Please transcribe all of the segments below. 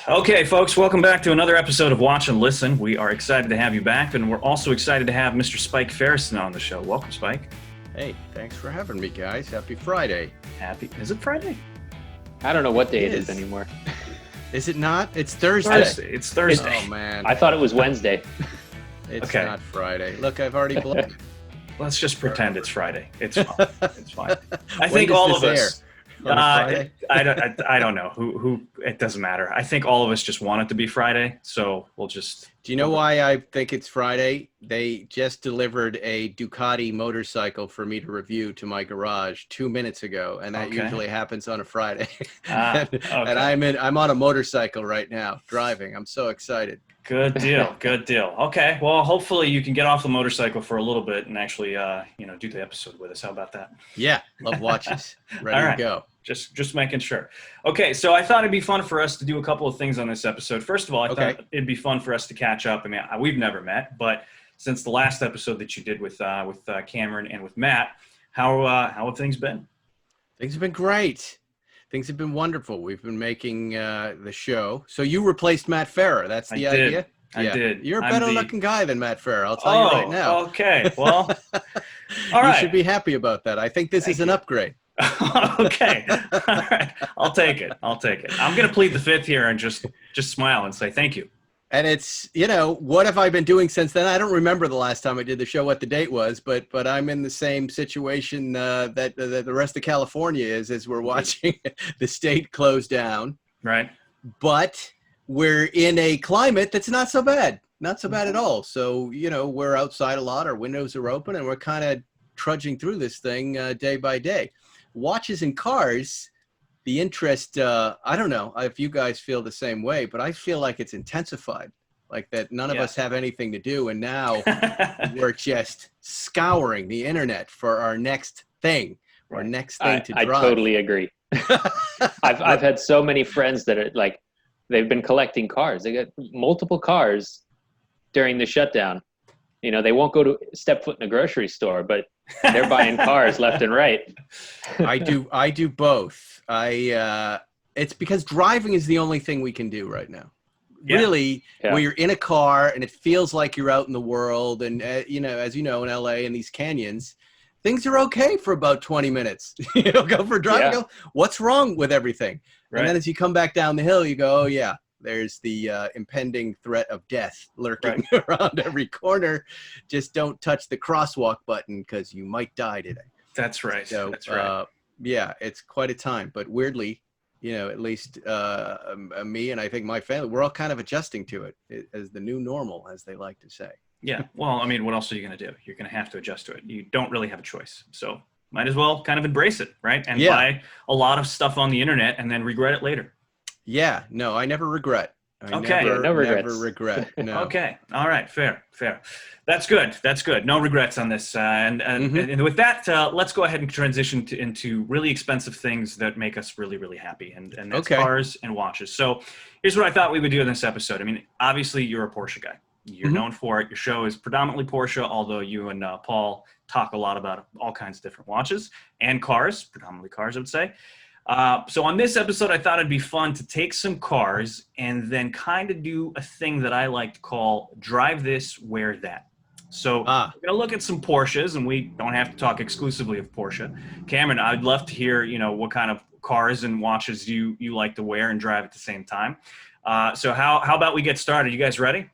Okay, folks, welcome back to another episode of Watch and Listen. We are excited to have you back, and we're also excited to have Mr. Spike Feresten on the show. Welcome, Spike. Hey, thanks for having me, guys. Happy Friday. Is it Friday? I don't know what day it is anymore. Is it not? It's Thursday. It's Thursday. Oh, man. I thought it was Wednesday. It's Okay. not Friday. Look, I've already blown. Let's just pretend it's Friday. It's fine. It's fine. I When think does all this of us. air? On a Friday? I don't know who. It doesn't matter. I think all of us just want it to be Friday, so we'll just. Do you know why I think it's Friday? They just delivered a Ducati motorcycle for me to review to my garage 2 minutes ago, and that Okay. usually happens on a Friday. Okay. And I'm on a motorcycle right now, driving. I'm so excited. Good deal. Good deal. Okay. Well, hopefully you can get off the motorcycle for a little bit and actually, do the episode with us. How about that? Yeah, love watches. Ready All right. to go. Just making sure. Okay, so I thought it'd be fun for us to do a couple of things on this episode. First of all, I thought it'd be fun for us to catch up. I mean, we've never met, but since the last episode that you did with Cameron and with Matt, how have things been? Things have been great. Things have been wonderful. We've been making the show. So you replaced Matt Farrer. That's the idea? I did. You're a I'm better looking guy than Matt Farrer. I'll tell you right now. Okay. Well, all right. You should be happy about that. I think this is an upgrade. Okay. All right. I'll take it. I'm going to plead the fifth here and just smile and say thank you. And it's, what have I been doing since then? I don't remember the last time I did the show, what the date was, but I'm in the same situation that the rest of California is as we're watching the state close down. Right. But we're in a climate that's not so bad. Not so bad at all. So, we're outside a lot. Our windows are open, and we're kind of trudging through this thing day by day. Watches and cars, the interest, I don't know if you guys feel the same way, but I feel like it's intensified, like that none of us have anything to do. And now we're just scouring the internet for our next thing, our next thing to drive. I totally agree. I've had so many friends that are like, they've been collecting cars. They got multiple cars during the shutdown. They won't go to step foot in a grocery store, but they're buying cars left and right. I do both. It's because driving is the only thing we can do right now. Yeah. Really, where you're in a car and it feels like you're out in the world. And, as you know, in LA and these canyons, things are okay for about 20 minutes. Go for a drive, go, what's wrong with everything? Right. And then as you come back down the hill, you go, oh, yeah. There's the impending threat of death lurking around every corner. Just don't touch the crosswalk button because you might die today. That's right. So, that's right. It's quite a time. But weirdly, at least me and I think my family, we're all kind of adjusting to it as the new normal, as they like to say. Yeah. Well, I mean, what else are you going to do? You're going to have to adjust to it. You don't really have a choice. So might as well kind of embrace it, right? And buy a lot of stuff on the internet and then regret it later. Yeah, no, I never regret. No regrets. Never regret. No. Okay. All right. Fair. That's good. No regrets on this. And with that, let's go ahead and transition into really expensive things that make us really, really happy. And that's cars and watches. So here's what I thought we would do in this episode. I mean, obviously you're a Porsche guy. You're known for it. Your show is predominantly Porsche, although you and Paul talk a lot about all kinds of different watches and cars, predominantly cars, I would say. So on this episode, I thought it'd be fun to take some cars and then kind of do a thing that I like to call drive this, wear that. So we're going to look at some Porsches, and we don't have to talk exclusively of Porsche. Cameron, I'd love to hear, what kind of cars and watches you like to wear and drive at the same time. So how about we get started? You guys ready?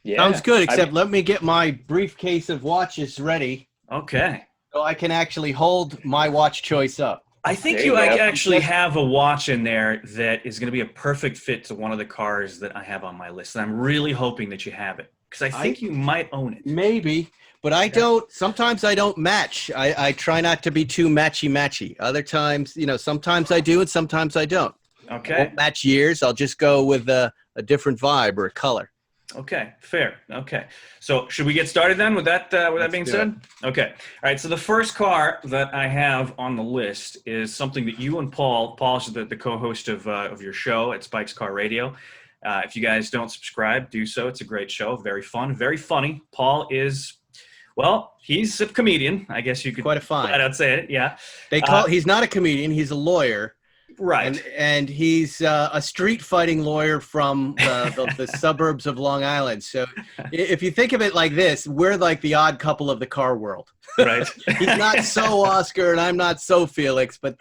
Yeah. Sounds good, except let me get my briefcase of watches ready. Okay. So I can actually hold my watch choice up. I think you actually have a watch in there that is going to be a perfect fit to one of the cars that I have on my list. And I'm really hoping that you have it because I think you might own it. Maybe, but I don't. Sometimes I don't match. I try not to be too matchy. Other times, sometimes I do and sometimes I don't. Okay. I won't match years. I'll just go with a different vibe or a color. Okay, fair. Okay. So should we get started then with that being said? Okay. All right. So the first car that I have on the list is something that you and Paul is the co-host of your show at Spike's Car Radio. If you guys don't subscribe, do so. It's a great show. Very fun, very funny. Paul is, he's a comedian. I guess you could quite a fine. I'd say it. Yeah. He's not a comedian. He's a lawyer. Right. And he's a street fighting lawyer from the suburbs of Long Island. So if you think of it like this, we're like the odd couple of the car world. Right. He's not so Oscar and I'm not so Felix, but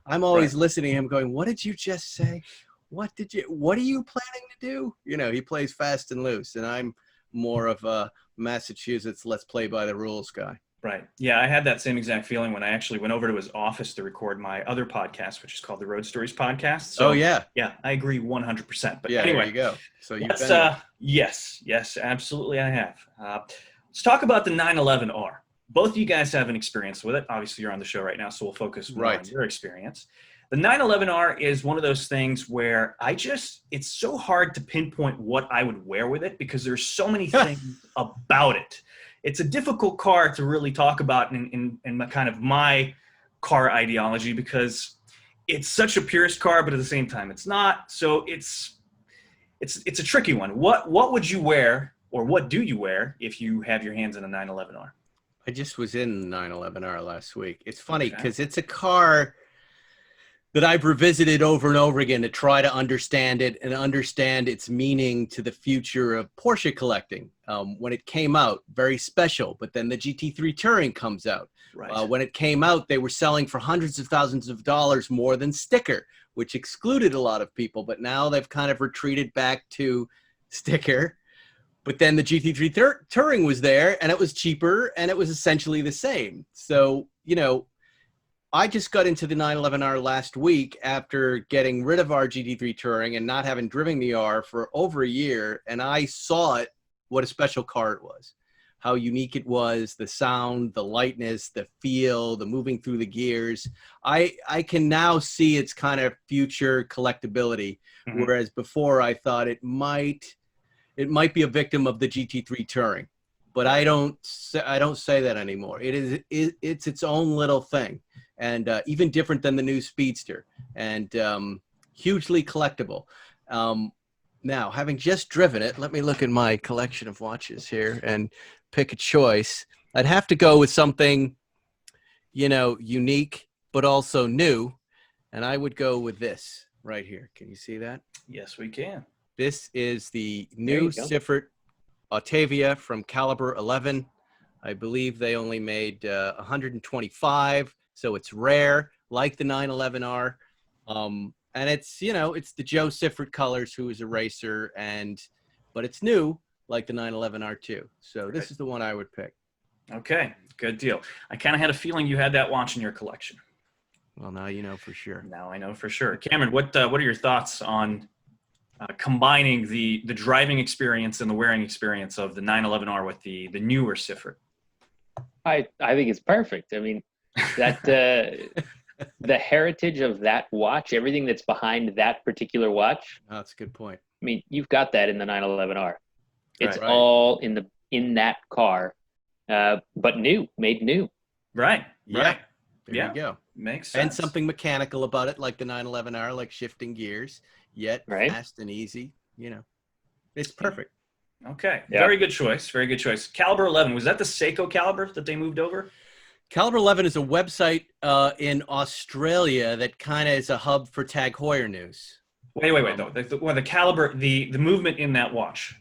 I'm always listening to him going, what did you just say? What are you planning to do? You know, he plays fast and loose, and I'm more of a Massachusetts, let's play by the rules guy. Right. Yeah, I had that same exact feeling when I actually went over to his office to record my other podcast, which is called the Road Stories Podcast. So, yeah, I agree 100%. But anyway, there you go. So you've been yes, absolutely, I have. Let's talk about the 911R. Both of you guys have an experience with it. Obviously, you're on the show right now, so we'll focus more on your experience. The 911R is one of those things where it's so hard to pinpoint what I would wear with it because there's so many things about it. It's a difficult car to really talk about in kind of my car ideology because it's such a purist car, but at the same time it's not. So it's a tricky one. What would you wear, or what do you wear if you have your hands in a 911R? I just was in the 911R last week. It's funny because it's a car that I've revisited over and over again to try to understand it and understand its meaning to the future of Porsche collecting. When it came out, very special, but then the GT3 Touring comes out. Right. When it came out, they were selling for hundreds of thousands of dollars more than sticker, which excluded a lot of people, but now they've kind of retreated back to sticker. But then the GT3 Touring was there, and it was cheaper, and it was essentially the same. So, you know, I just got into the 911R last week after getting rid of our GT3 Touring and not having driven the R for over a year, and I saw it, what a special car it was, how unique it was, the sound, the lightness, the feel, the moving through the gears. I can now see its kind of future collectability, whereas before I thought it might be a victim of the GT3 Touring, but I don't say that anymore. It's its own little thing, and even different than the new Speedster, and hugely collectible. Now, having just driven it, let me look at my collection of watches here and pick a choice. I'd have to go with something, you know, unique but also new, and I would go with this right here. Can you see that? Yes, we can. This is the new Siffert Octavia from Caliber 11. I believe they only made 125, so it's rare, like the 911R. And it's, you know, it's the Joe Siffert colors, who is a racer, but it's new, like the 911R too. So this is the one I would pick. Okay, good deal. I kind of had a feeling you had that watch in your collection. Well, now you know for sure. Now I know for sure. Cameron, what are your thoughts on combining the driving experience and the wearing experience of the 911R with the newer Siffert? I think it's perfect. I mean, that the heritage of that watch, everything that's behind that particular watch. Oh, that's a good point. I mean, you've got that in the 911R. It's all in that car, but made new. Right. Yeah. Right. There you go. Makes sense. And something mechanical about it, like the 911R, like shifting gears, yet fast and easy. You know, it's perfect. Okay. Yeah. Very good choice. Very good choice. Caliber 11, was that the Seiko caliber that they moved over? Caliber 11 is a website in Australia that kind of is a hub for Tag Heuer news. Wait, though. The caliber, the movement in that watch.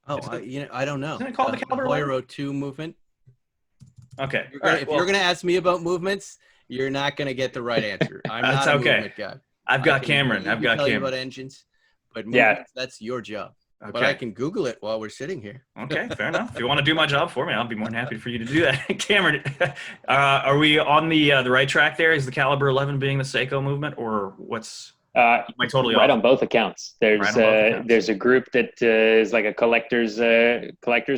Oh, I don't know. Isn't it called the Caliber Heuer 02 movement? Okay. If you're going to ask me about movements, you're not going to get the right answer. I'm not a movement guy. I've got Cameron. I've got Cameron. About engines, but movements, that's your job. Okay. But I can Google it while we're sitting here. Okay, fair enough. If you want to do my job for me, I'll be more than happy for you to do that. Cameron, are we on the right track there? Is the Caliber 11 being the Seiko movement, or what's? Am I totally right off? On both accounts. There's a group that is like a collectors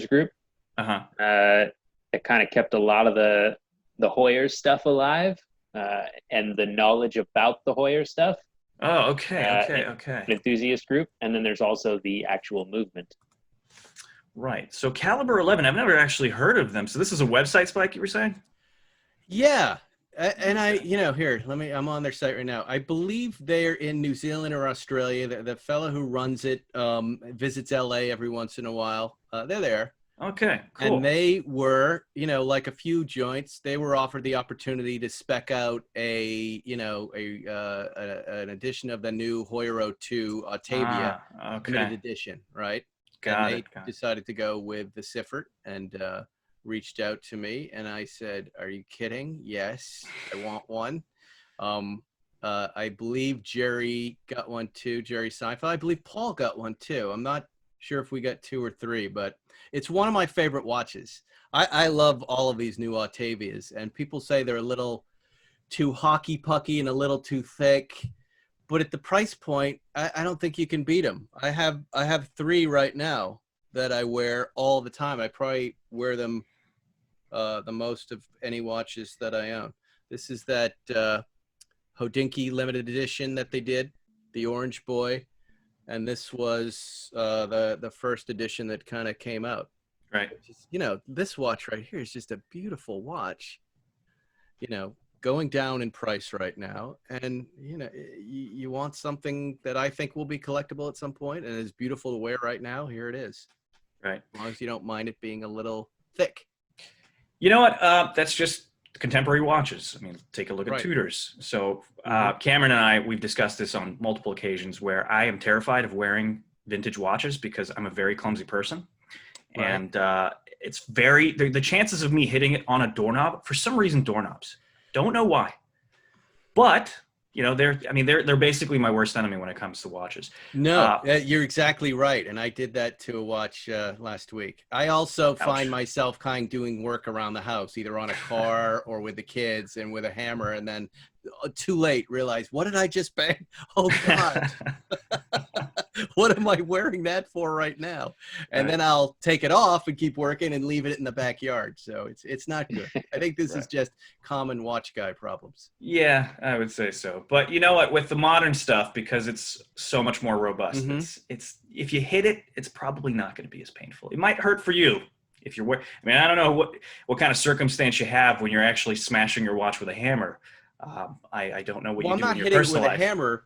group. That kind of kept a lot of the Heuer stuff alive, and the knowledge about the Heuer stuff. Oh, okay. An enthusiast group, and then there's also the actual movement. Right. So Caliber 11, I've never actually heard of them. So this is a website, Spike, you were saying? Yeah. And I'm on their site right now. I believe they're in New Zealand or Australia. The fellow who runs it visits LA every once in a while. They're there. Okay, cool. And they were, like a few joints, they were offered the opportunity to spec out an edition of the new Hoyero 2 Octavia limited edition, right? And they decided to go with the Siffert and reached out to me, and I said, "Are you kidding? Yes, I want one." I believe Jerry got one too, Jerry Seinfeld. I believe Paul got one too. I'm not sure if we got 2 or 3, but it's one of my favorite watches. I love all of these new Octavias, and people say they're a little too hockey pucky and a little too thick, but at the price point, I don't think you can beat them. I have 3 right now that I wear all the time. I probably wear them the most of any watches that I own. This is that Hodinkee limited edition that they did, the Orange Boy. And this was the first edition that kind of came out. Right. This watch right here is just a beautiful watch, going down in price right now. And, you want something that I think will be collectible at some point and is beautiful to wear right now. Here it is. Right. As long as you don't mind it being a little thick. You know what? That's just contemporary watches. I mean, take a look at Tudors. So Cameron and I, we've discussed this on multiple occasions where I am terrified of wearing vintage watches because I'm a very clumsy person. Right. And it's the chances of me hitting it on a doorknob, for some reason, doorknobs. Don't know why. But they're basically my worst enemy when it comes to watches. No, you're exactly right. And I did that to a watch last week. I also find myself kind of doing work around the house, either on a car or with the kids and with a hammer. And then too late, realize, what did I just bang? Oh, God. What am I wearing that for right now? And then I'll take it off and keep working and leave it in the backyard. So it's not good. I think this is just common watch guy problems. Yeah, I would say so. But you know what? With the modern stuff, because it's so much more robust, it's if you hit it, it's probably not going to be as painful. It might hurt for you if you're wearing. I mean, I don't know what kind of circumstance you have when you're actually smashing your watch with a hammer. I don't know what you do in your personal life. I'm not hitting it with a hammer.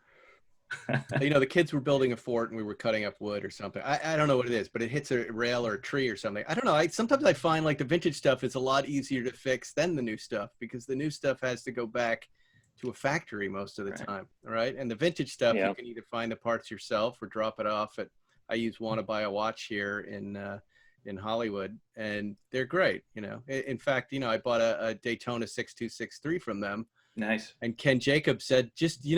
The kids were building a fort and we were cutting up wood or something. I don't know what it is, but it hits a rail or a tree or something. I don't know. Sometimes I find like the vintage stuff is a lot easier to fix than the new stuff because the new stuff has to go back to a factory most of the time, right? And the vintage stuff, you can either find the parts yourself or drop it off at. I use Want to Buy a Watch here in Hollywood, and they're great. In fact, I bought a Daytona 6263 from them. Nice. And Ken Jacobs said,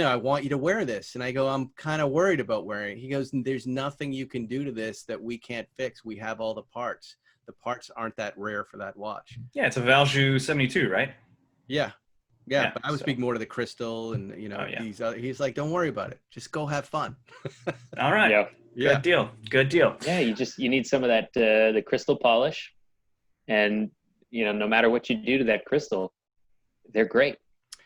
I want you to wear this. And I go, I'm kind of worried about wearing it. He goes, there's nothing you can do to this that we can't fix. We have all the parts. The parts aren't that rare for that watch. Yeah, it's a Valjoux 72, right? Yeah, but I was speaking more to the crystal and, these other, he's like, don't worry about it. Just go have fun. All right. Yeah. Good deal. Yeah, you need some of that, the crystal polish. And, no matter what you do to that crystal, they're great.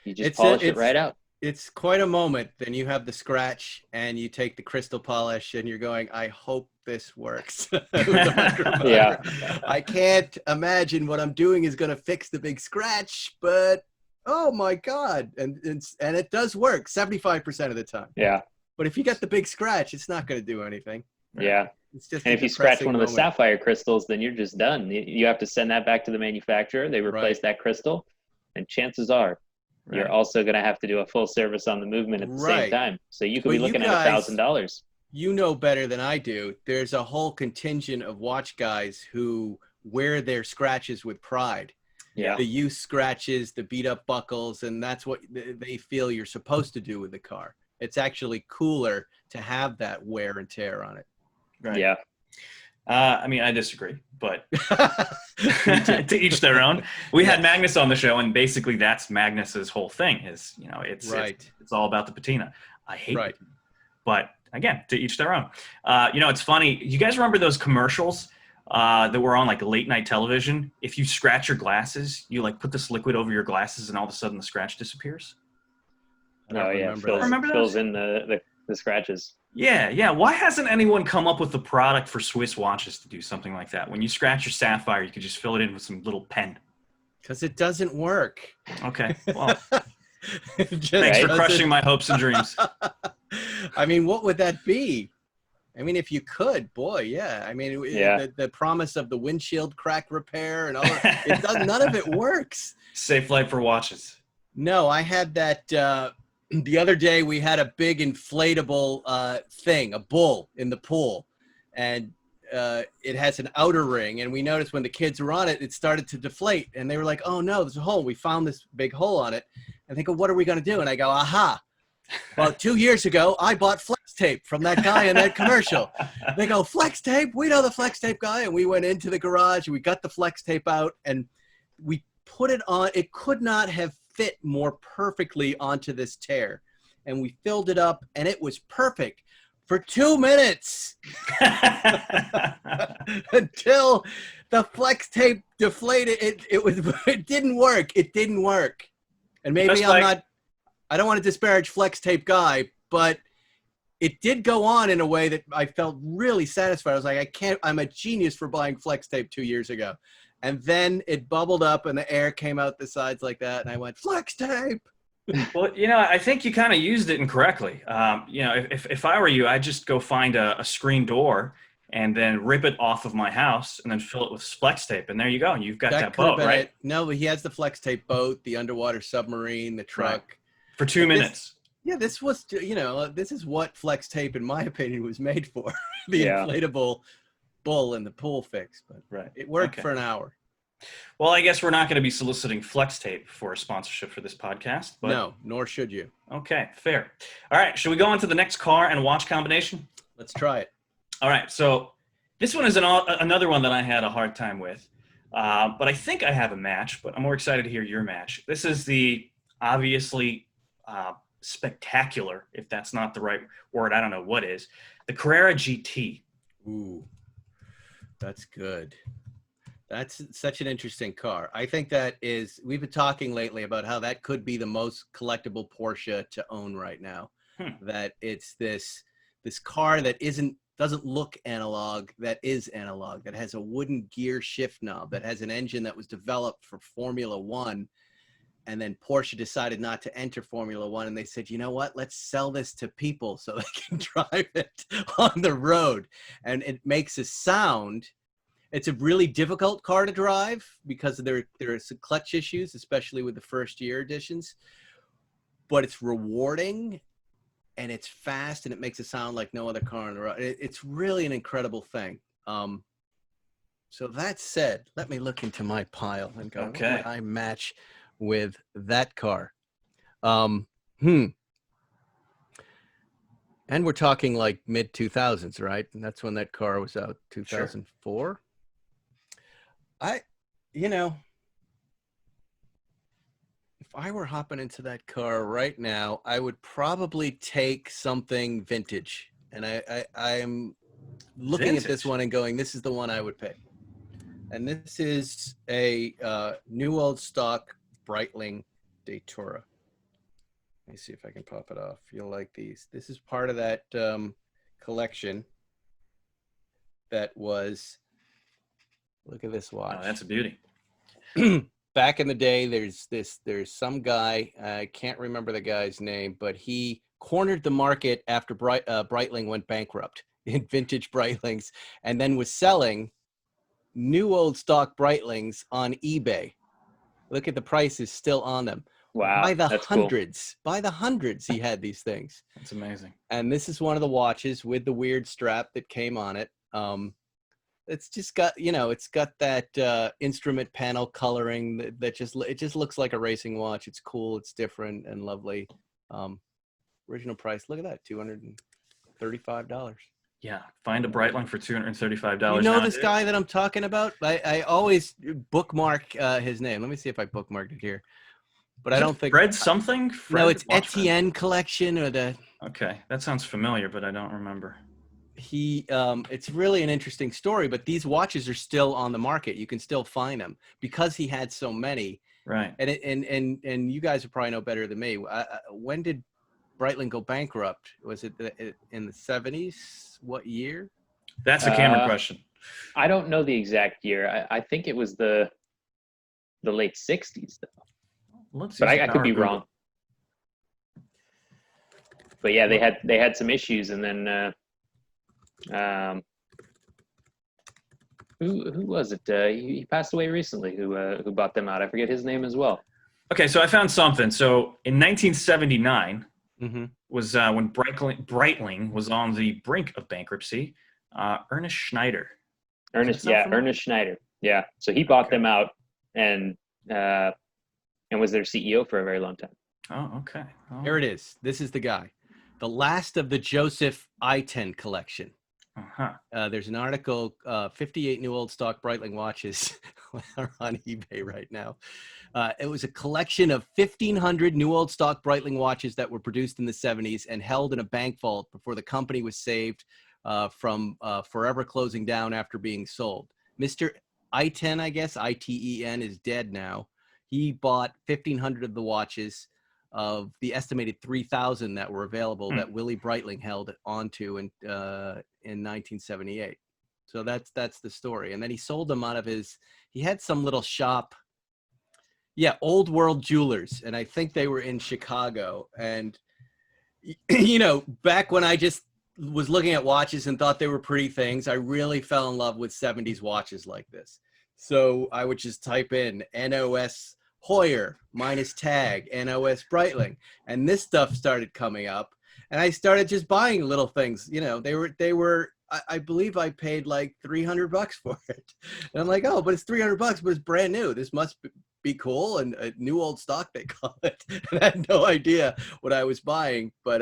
You just polish it right out. It's quite a moment. Then you have the scratch and you take the crystal polish and you're going, I hope this works. Yeah. I can't imagine what I'm doing is going to fix the big scratch, but oh my God. And it does work 75% of the time. Yeah. But if you get the big scratch, it's not going to do anything. Yeah. It's just and if you scratch one of the sapphire crystals, then you're just done. You have to send that back to the manufacturer. They replace that crystal. And chances are, you're also going to have to do a full service on the movement at the same time. So you could be looking at $1,000. You know better than I do. There's a whole contingent of watch guys who wear their scratches with pride. Yeah. The use scratches, the beat up buckles, and that's what they feel you're supposed to do with the car. It's actually cooler to have that wear and tear on it. Right. Yeah. I disagree, but to each their own. We had Magnus on the show, and basically that's Magnus's whole thing is, it's all about the patina. I hate it. But again, to each their own. It's funny. You guys remember those commercials that were on like late night television? If you scratch your glasses, you like put this liquid over your glasses and all of a sudden the scratch disappears. Oh yeah. Fills in the scratches. Yeah. Why hasn't anyone come up with the product for Swiss watches to do something like that? When you scratch your sapphire, you could just fill it in with some little pen. Because it doesn't work. Okay. Well, thanks for crushing my hopes and dreams. I mean, what would that be? I mean, if you could, boy, yeah. I mean, the promise of the windshield crack repair and all that, none of it works. Safe light for watches. No, I had that the other day. We had a big inflatable thing, a bull in the pool, and it has an outer ring. And we noticed when the kids were on it, it started to deflate. And they were like, "Oh no, there's a hole. We found this big hole on it." And they go, "What are we going to do?" And I go, "Aha. Well, 2 years ago, I bought flex tape from that guy in that commercial." They go, "Flex tape? We know the flex tape guy." And we went into the garage and we got the flex tape out and we put it on. It could not have fit more perfectly onto this tear. And we filled it up and it was perfect for 2 minutes until the flex tape deflated. It didn't work. It didn't work. And maybe I don't want to disparage flex tape guy, but it did go on in a way that I felt really satisfied. I was like, I'm a genius for buying flex tape 2 years ago. And then it bubbled up and the air came out the sides like that. And I went, flex tape. Well, I think you kind of used it incorrectly. If I were you, I'd just go find a screen door and then rip it off of my house and then fill it with flex tape. And there you go. You've got that boat, right? No, but he has the flex tape boat, the underwater submarine, the truck. Right. For 2 minutes. This was, this is what flex tape, in my opinion, was made for. The inflatable bull and the pool fix. But it worked for an hour. Well, I guess we're not going to be soliciting flex tape for a sponsorship for this podcast. But... No, nor should you. Okay, fair. All right, should we go on to the next car and watch combination? Let's try it. All right, so this one is another one that I had a hard time with. But I think I have a match, but I'm more excited to hear your match. This is the obviously spectacular, if that's not the right word, I don't know what is, the Carrera GT. Ooh, that's good. That's such an interesting car. I think we've been talking lately about how that could be the most collectible Porsche to own right now. That it's this car that doesn't look analog, that is analog, that has a wooden gear shift knob, that has an engine that was developed for Formula One. And then Porsche decided not to enter Formula One. And they said, you know what, let's sell this to people so they can drive it on the road. And it makes a sound. It's a really difficult car to drive because there are some clutch issues, especially with the first year editions. But it's rewarding and it's fast and it makes it sound like no other car on the road. It's really an incredible thing. So that said, let me look into my pile and go, what would I match with that car? And we're talking like mid 2000s, right? And that's when that car was out, 2004. Sure. If I were hopping into that car right now, I would probably take something vintage. And I'm looking at this one and going, this is the one I would pick. And this is a new old stock Breitling Daytora. Let me see if I can pop it off. You'll like these. This is part of that collection that was, look at this watch. Oh, that's a beauty. Back in the day, there's some guy, I can't remember the guy's name, but he cornered the market after Breitling went bankrupt in vintage Breitlings, and then was selling new old stock Breitlings on eBay. Look at the prices still on them. Wow, by the hundreds, cool. By the hundreds, he had these things. That's amazing. And this is one of the watches with the weird strap that came on it. It's just got, it's got that instrument panel coloring that it just looks like a racing watch. It's cool. It's different and lovely. Original price, look at that, $235. Yeah, find a Breitling for $235. You know this guy that I'm talking about? I always bookmark his name. Let me see if I bookmarked it here. But I don't think Fred something. No, it's Etienne Collection or the. Okay, that sounds familiar, but I don't remember. It's really an interesting story, but these watches are still on the market. You can still find them because he had so many. Right. And you guys would probably know better than me. When did Breitling go bankrupt? Was it in the 70s? What year? That's a Cameron question. I don't know the exact year. I think it was the late 60s, though. But I could be wrong. But yeah, they had some issues, and then Who was it? He passed away recently. Who bought them out? I forget his name as well. Okay, so I found something. So in 1979 Mm-hmm. was when Breitling was on the brink of bankruptcy. Ernest Schneider. Ernest Schneider. Yeah. So he bought them out and was their CEO for a very long time. Oh, okay. Oh. Here it is. This is the guy. The last of the Joseph I-10 collection. Uh-huh. There's an article, 58 new old stock Breitling watches are on eBay right now. It was a collection of 1,500 new old stock Breitling watches that were produced in the 70s and held in a bank vault before the company was saved from forever closing down after being sold. Mr. I-10, I guess, I-T-E-N, is dead now. He bought 1,500 of the watches of the estimated 3,000 that were available that Willie Breitling held onto in 1978. So that's the story. And then he sold them out of he had some little shop. Yeah, Old World Jewelers. And I think they were in Chicago. And, you know, back when I just was looking at watches and thought they were pretty things, I really fell in love with 70s watches like this. So I would just type in NOS Hoyer minus tag, NOS Breitling, and this stuff started coming up, and I started just buying little things. You know, they were. I believe I paid like $300 for it, and I'm like, oh, but it's $300, but it's brand new. This must be cool, and a new old stock they call it. And I had no idea what I was buying, but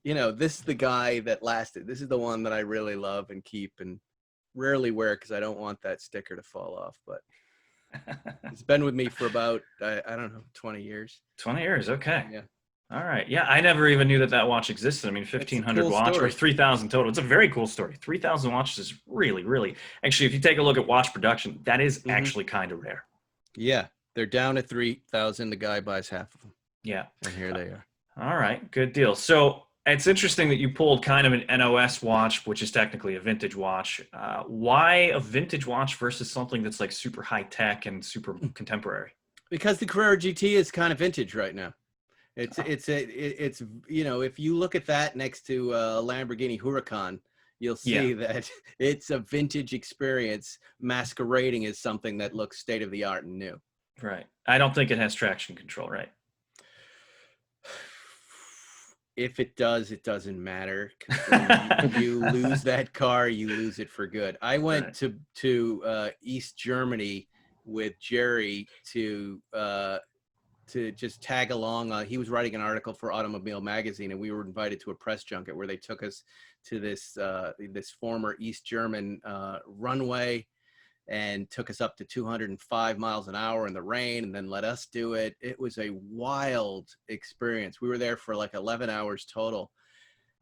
you know, this is the guy that lasted. This is the one that I really love and keep, and rarely wear because I don't want that sticker to fall off, but. It's been with me for about, I don't know, 20 years. 20 years, okay. Yeah. All right. Yeah, I never even knew that watch existed. I mean, 1,500 cool watch story. or 3,000 total. It's a very cool story. 3,000 watches is really, really, actually, if you take a look at watch production, that is actually kind of rare. Yeah, they're down to 3,000. The guy buys half of them. Yeah. And here they are. All right, good deal. So it's interesting that you pulled kind of an NOS watch, which is technically a vintage watch. Why a vintage watch versus something that's like super high tech and super contemporary? Because the Carrera GT is kind of vintage right now. It's you know, if you look at that next to a Lamborghini Huracan, you'll see that it's a vintage experience masquerading as something that looks state of the art and new. Right. I don't think it has traction control, right? If it does, it doesn't matter. You lose that car, you lose it for good. I went to East Germany with Jerry to just tag along. He was writing an article for Automobile Magazine, and we were invited to a press junket where they took us to this former East German runway and took us up to 205 miles an hour in the rain and then let us do it. It was a wild experience. We were there for like 11 hours total.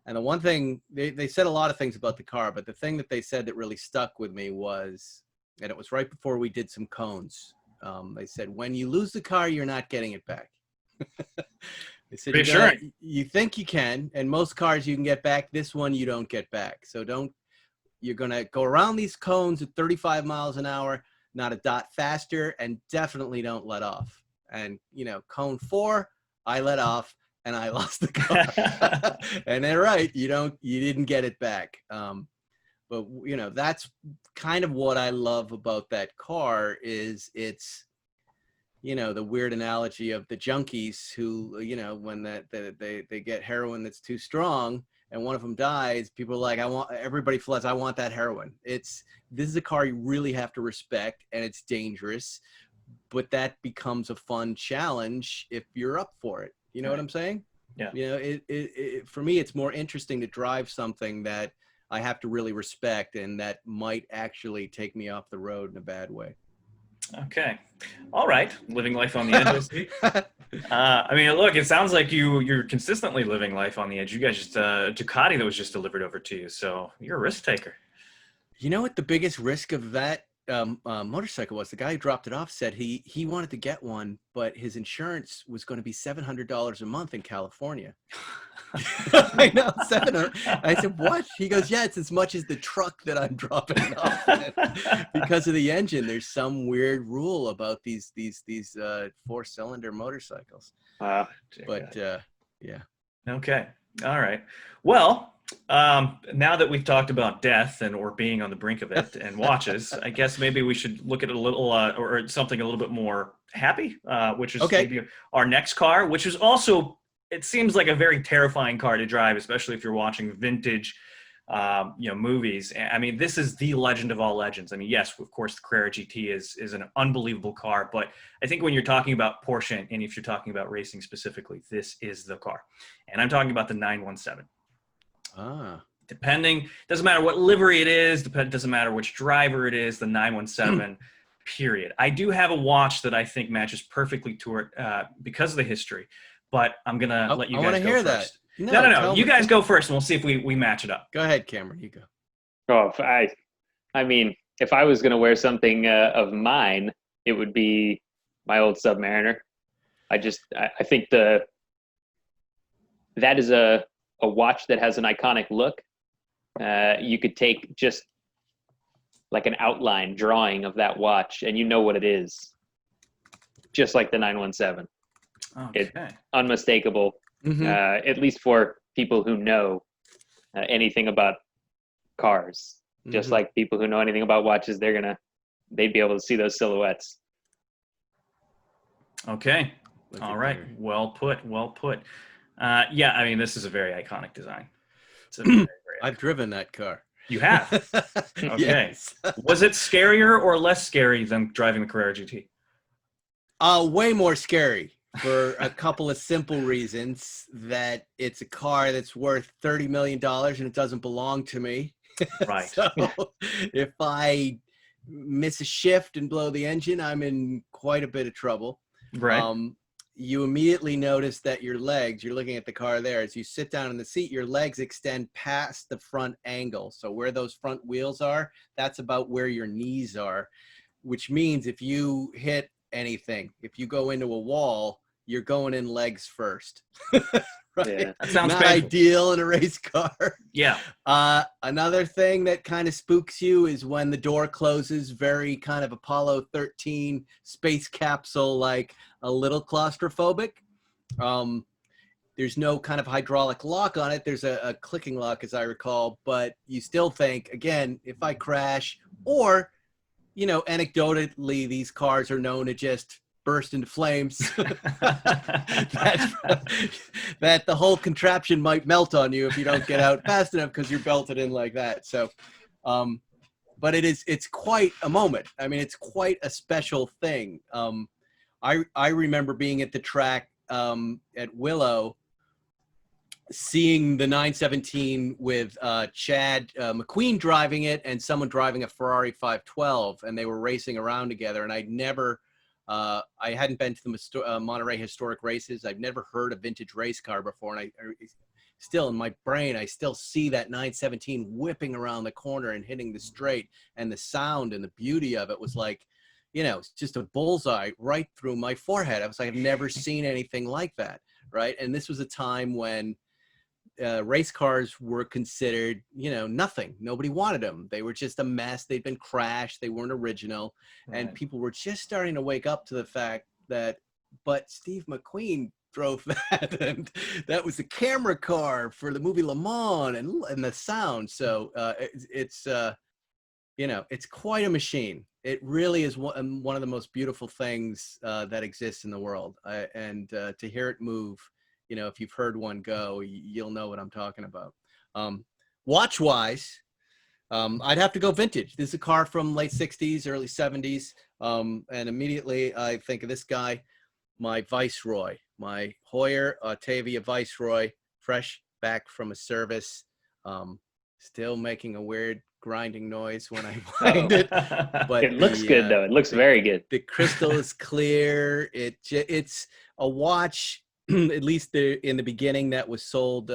And the one thing, they said a lot of things about the car, but the thing that they said that really stuck with me was, and it was right before we did some cones. They said, when you lose the car, you're not getting it back. They said, you think you can, and most cars you can get back. This one you don't get back. So you're going to go around these cones at 35 miles an hour, not a dot faster, and definitely don't let off. And, you know, cone 4, I let off and I lost the car. And they're right. You didn't get it back. But, you know, that's kind of what I love about that car is it's, you know, the weird analogy of the junkies who, you know, when they get heroin that's too strong, and one of them dies, people are like, everybody floods, I want that heroin. This is a car you really have to respect, and it's dangerous, but that becomes a fun challenge if you're up for it. You know what I'm saying? Yeah. You know, for me, it's more interesting to drive something that I have to really respect and that might actually take me off the road in a bad way. Okay. All right. Living life on the edge. I mean, look, it sounds like you're consistently living life on the edge. You guys just Ducati that was just delivered over to you. So you're a risk taker. You know what the biggest risk of that motorcycle was? The guy who dropped it off said he wanted to get one, but his insurance was going to be $700 a month in California. I know, $700. I said, what? He goes, yeah, it's as much as the truck that I'm dropping it off in. Because of the engine. There's some weird rule about these 4-cylinder motorcycles. But yeah. Okay. All right. Well, Now that we've talked about death or being on the brink of it and watches, I guess maybe we should look at it a little, or something a little bit more happy, which is maybe our next car, which is also, it seems like a very terrifying car to drive, especially if you're watching vintage, movies. I mean, this is the legend of all legends. I mean, yes, of course, the Carrera GT is an unbelievable car, but I think when you're talking about Porsche, and if you're talking about racing specifically, this is the car. And I'm talking about the 917. Doesn't matter what livery it is, doesn't matter which driver it is, the 917, period. I do have a watch that I think matches perfectly to it because of the history, but I'm going to let you guys go first. That. No. You guys go first, and we'll see if we match it up. Go ahead, Cameron. You go. Oh, I mean, if I was going to wear something of mine, it would be my old Submariner. I think that is a watch that has an iconic look. You could take just like an outline drawing of that watch, and you know what it is. Just like the 917. Okay. It's unmistakable. At least for people who know anything about cars. Just like people who know anything about watches, they'd be able to see those silhouettes. Okay. All right. Well put. Yeah, I mean, this is a very iconic design. It's a very I've driven that car. You have? Okay. Yes. Was it scarier or less scary than driving the Carrera GT? Way more scary. For a couple of simple reasons. That it's a car that's worth $30 million and it doesn't belong to me. Right. So if I miss a shift and blow the engine, I'm in quite a bit of trouble. Right. You immediately notice that your legs, you're looking at the car there, as you sit down in the seat, your legs extend past the front angle. So where those front wheels are, that's about where your knees are, which means if you hit anything, if you go into a wall, you're going in legs first. Right? Yeah, that sounds not painful. Ideal in a race car. Yeah. Another thing that kind of spooks you is when the door closes, very kind of Apollo 13 space capsule, like a little claustrophobic. There's no kind of hydraulic lock on it. There's a clicking lock, as I recall, but you still think, again, if I crash, or, anecdotally, these cars are known to just burst into flames, that the whole contraption might melt on you if you don't get out fast enough because you're belted in like that. So, but it's quite a moment. I mean, it's quite a special thing. I remember being at the track at Willow, seeing the 917 with Chad McQueen driving it and someone driving a Ferrari 512, and they were racing around together. And I hadn't been to the Monterey Historic Races. I've never heard a vintage race car before. And I still, in my brain, I still see that 917 whipping around the corner and hitting the straight, and the sound and the beauty of it was like, it's just a bullseye right through my forehead. I was like, I've never seen anything like that. Right. And this was a time when race cars were considered, nothing. Nobody wanted them. They were just a mess. They'd been crashed. They weren't original. Right. And people were just starting to wake up to the fact that, but Steve McQueen drove that, and that was a camera car for the movie Le Mans, and the sound. So it's quite a machine. It really is one of the most beautiful things that exists in the world. And to hear it move, if you've heard one go, you'll know what I'm talking about. Watch-wise, I'd have to go vintage. This is a car from late 60s, early 70s. And immediately I think of this guy, my Viceroy, my Heuer Octavia Viceroy, fresh back from a service, still making a weird grinding noise when I wind it. But it looks good, though. It looks very good. The crystal is clear. It's a watch, at least in the beginning, that was sold,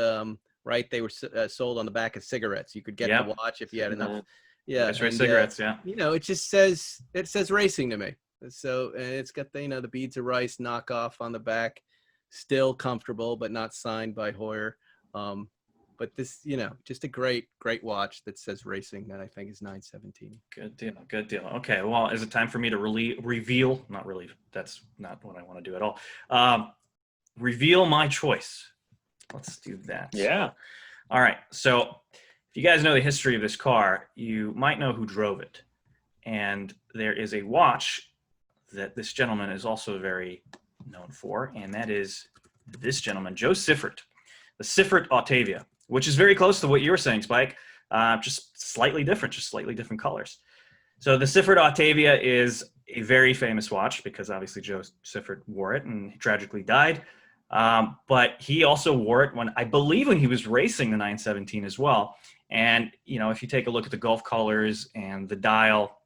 right? They were sold on the back of cigarettes. You could get the watch if you had enough. Yeah. That's right, cigarettes, yeah. It just says racing to me. So, and it's got the beads of rice knockoff on the back, still comfortable, but not signed by Heuer. But this, just a great watch that says racing, that I think is 917. Good deal. Okay, well, is it time for me to reveal? Not really. That's not what I want to do at all. Reveal my choice. Let's do that. Yeah. All right. So if you guys know the history of this car, you might know who drove it. And there is a watch that this gentleman is also very known for, and that is this gentleman, Joe Siffert, the Siffert Octavia, which is very close to what you were saying, Spike, just slightly different colors. So the Siffert Octavia is a very famous watch because obviously Joe Siffert wore it and he tragically died. But he also wore it when he was racing the 917 as well. And, if you take a look at the Gulf colors and the dial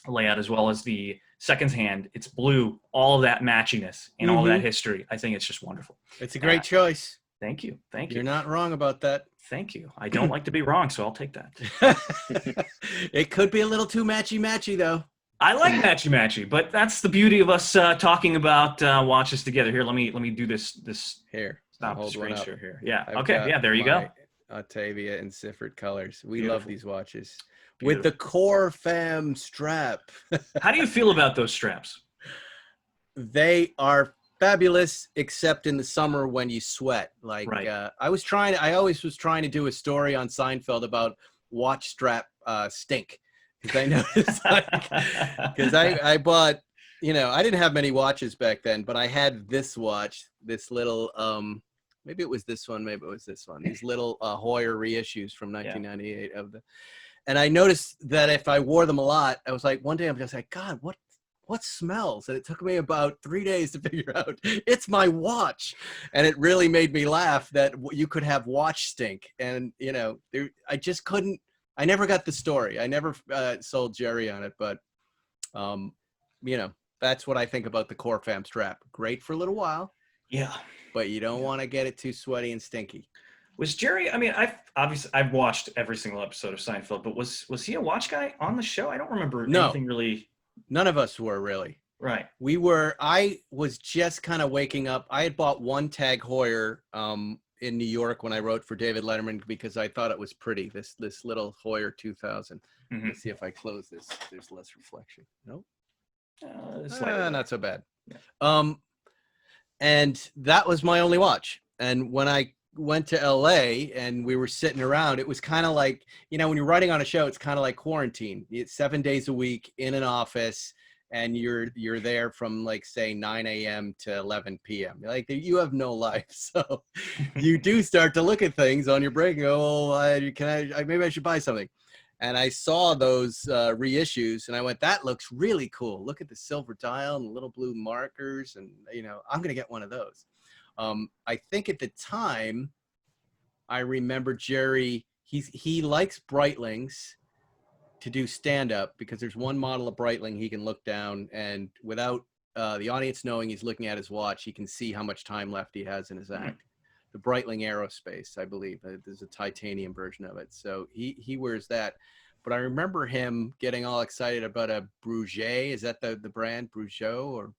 layout as well as the seconds hand, it's blue, all of that matchiness and all that history. I think it's just wonderful. It's a great choice. Thank you. You're not wrong about that. Thank you. I don't like to be wrong, so I'll take that. It could be a little too matchy though. I like matchy, but that's the beauty of us talking about watches together. Here, let me do this. Here, stop the screen share here. Yeah. Okay. Yeah. There you go. Octavia in Siffert colors. We love these watches. Beautiful. With the Core Fam strap. How do you feel about those straps? They are fabulous, except in the summer when you sweat. Like I always was trying to do a story on Seinfeld about watch strap stink. Because I noticed, because I bought, I didn't have many watches back then, but I had this watch, this little, maybe it was this one, these little Hoyer reissues from 1998 and I noticed that if I wore them a lot, I was like, one day I'm just like, God, what smells? And it took me about 3 days to figure out it's my watch. And it really made me laugh that you could have watch stink. And, I just couldn't, I never got the story. I never sold Jerry on it, but, that's what I think about the Core Fam strap. Great for a little while. Yeah. But you don't want to get it too sweaty and stinky. Was Jerry, I've watched every single episode of Seinfeld, but was he a watch guy on the show? I don't remember anything really. None of us were really. Right. I was just kind of waking up. I had bought one Tag Heuer in New York when I wrote for David Letterman because I thought it was pretty. This little Heuer 2000. Let's see if I close this. There's less reflection. Nope. Not so bad. Yeah. And that was my only watch. And when I went to LA and we were sitting around, it was kind of like, when you're writing on a show, it's kind of like quarantine. It's 7 days a week in an office and you're there from like say 9 a.m. to 11 p.m. Like you have no life. So you do start to look at things on your break and go, maybe I should buy something. And I saw those reissues and I went, that looks really cool. Look at the silver dial and the little blue markers. And, I'm going to get one of those. I think at the time, I remember Jerry, he likes Breitlings to do stand-up because there's one model of Breitling he can look down and without the audience knowing he's looking at his watch, he can see how much time left he has in his act. The Breitling Aerospace, I believe. There's a titanium version of it. So he wears that. But I remember him getting all excited about a Breguet. Is that the brand? Breguet or?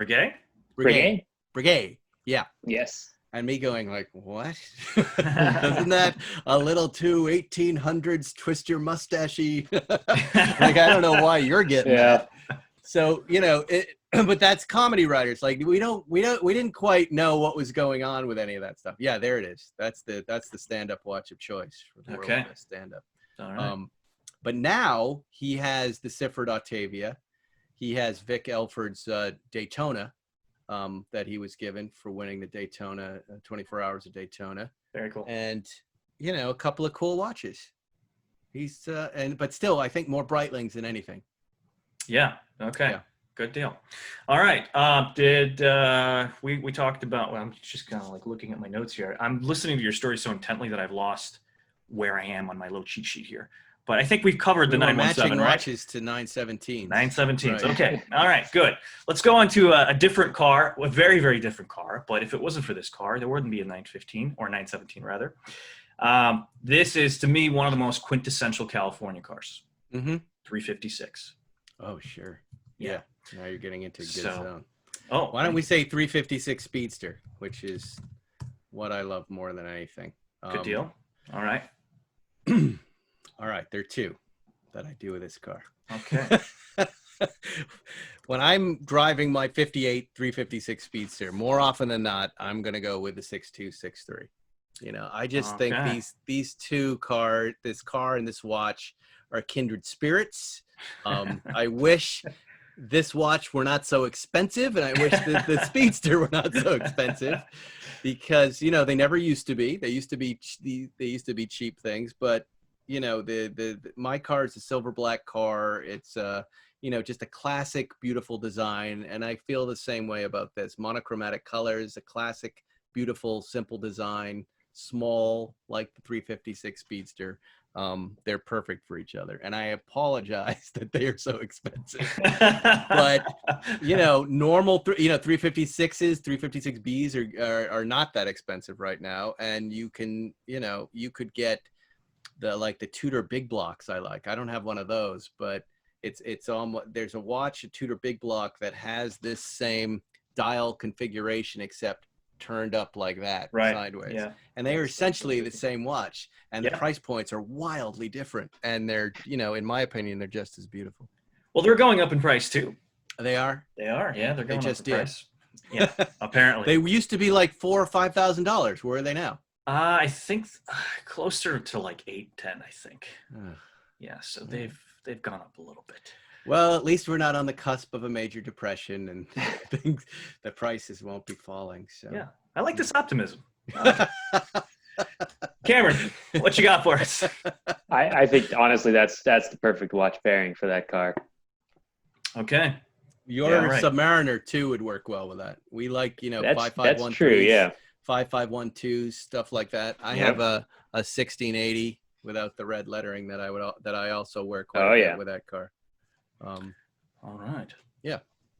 Breguet? Breguet. Yeah. Yes. And me going like, what? Isn't that a little too 1800s twist your mustachey? Like, I don't know why you're getting that. So, but that's comedy writers. Like we didn't quite know what was going on with any of that stuff. Yeah, there it is. That's the stand-up watch of choice for the world of stand-up. All right. But now he has the Siffert Octavia. He has Vic Elford's Daytona that he was given for winning the Daytona 24 Hours of Daytona. Very cool. And a couple of cool watches. He's but still, I think more Breitlings than anything. Yeah. Okay. Yeah. Good deal. All right. We talked about, well, I'm just kind of like looking at my notes here. I'm listening to your story so intently that I've lost where I am on my little cheat sheet here. But I think we've covered the 917, right? Matching watches to 917s. 917s. Right. Okay. All right. Good. Let's go on to a different car, a very, very different car. But if it wasn't for this car, there wouldn't be a 915 or 917 rather. This is, to me, one of the most quintessential California cars. 356. Oh, sure. Yeah. Now you're getting into a good zone. Oh, why don't we say 356 Speedster, which is what I love more than anything. Good deal. All right. All right. There are two that I do with this car. Okay. When I'm driving my 58 356 Speedster, more often than not, I'm going to go with the 6263. You know, I just think these two cars, this car and this watch, are kindred spirits. I wish this watch were not so expensive, and I wish that the Speedster were not so expensive, because you know they never used to be. They used to be cheap things, but you know the my car is a silver black car. It's you know, just a classic, beautiful design, and I feel the same way about this. Monochromatic colors, a classic, beautiful, simple design, small, like the 356 Speedster. They're perfect for each other, and I apologize that they are so expensive. But you know, normal, 356s, 356Bs are not that expensive right now, and you can, you know, you could get the Tudor big blocks. I don't have one of those, but it's almost, there's a watch, a Tudor big block, that has this same dial configuration except turned up like that, sideways. Yeah. And they are essentially the same watch, and the price points are wildly different, and they're, you know, in my opinion, they're just as beautiful. Well, they're going up in price too. They are. Yeah, they're going up in price. Yeah, apparently. They used to be like $4,000 or $5,000. Where are they now? I think closer to like 8-10. I think. Yeah, so they've gone up a little bit. Well, at least we're not on the cusp of a major depression, and things, the prices won't be falling. So yeah, I like this optimism. Cameron, what you got for us? I think honestly that's the perfect watch pairing for that car. Okay. Your Submariner too would work well with that. We like, you know, 5513s, that's true, yeah. 5512s, stuff like that. I have a 1680 without the red lettering that I also wear quite a bit with that car. All right. Yeah.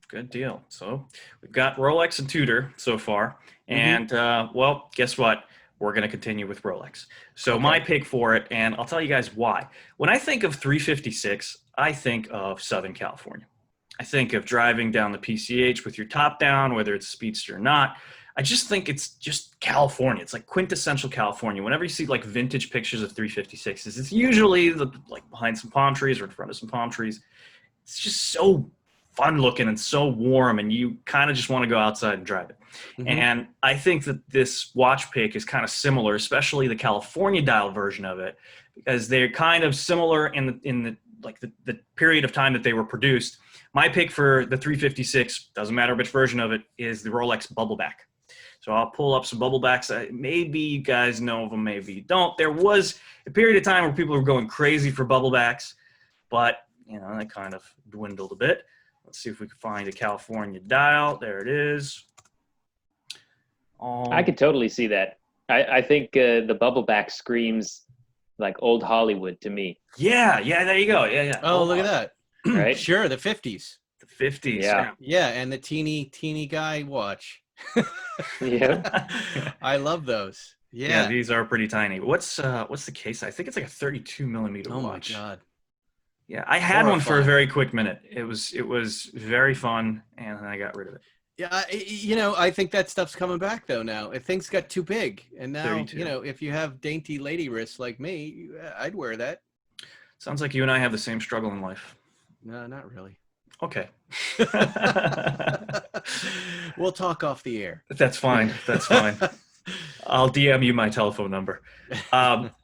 Good deal. So we've got Rolex and Tudor so far. And, well, guess what? We're going to continue with Rolex. So my pick for it, and I'll tell you guys why. When I think of 356, I think of Southern California. I think of driving down the PCH with your top down, whether it's Speedster or not. I just think it's just California. It's like quintessential California. Whenever you see like vintage pictures of 356s, it's usually like behind some palm trees or in front of some palm trees. It's just so fun looking and so warm, and you kind of just want to go outside and drive it. And I think that this watch pick is kind of similar, especially the California dial version of it, because they're kind of similar in the period of time that they were produced. My pick for the 356, doesn't matter which version of it, is the Rolex Bubbleback. So I'll pull up some Bubblebacks. Maybe you guys know of them, maybe you don't. There was a period of time where people were going crazy for Bubblebacks, but you know, that kind of dwindled a bit. Let's see if we can find a California dial. There it is. I could totally see that. I think the Bubbleback screams like old Hollywood to me. Yeah, there you go. Yeah. Oh, look at that. Right? Sure, the 50s. The 50s. Yeah, and the teeny guy watch. Yeah. I love those. Yeah, these are pretty tiny. What's the case? I think it's like a 32 millimeter watch. Oh my God. Yeah, I had one for a very quick minute. It was very fun, and then I got rid of it. Yeah, you know, I think that stuff's coming back though now. If things got too big, and now 32. You know, if you have dainty lady wrists like me, I'd wear that. Sounds like you and I have the same struggle in life. No, not really. Okay. We'll talk off the air. That's fine. I'll DM you my telephone number.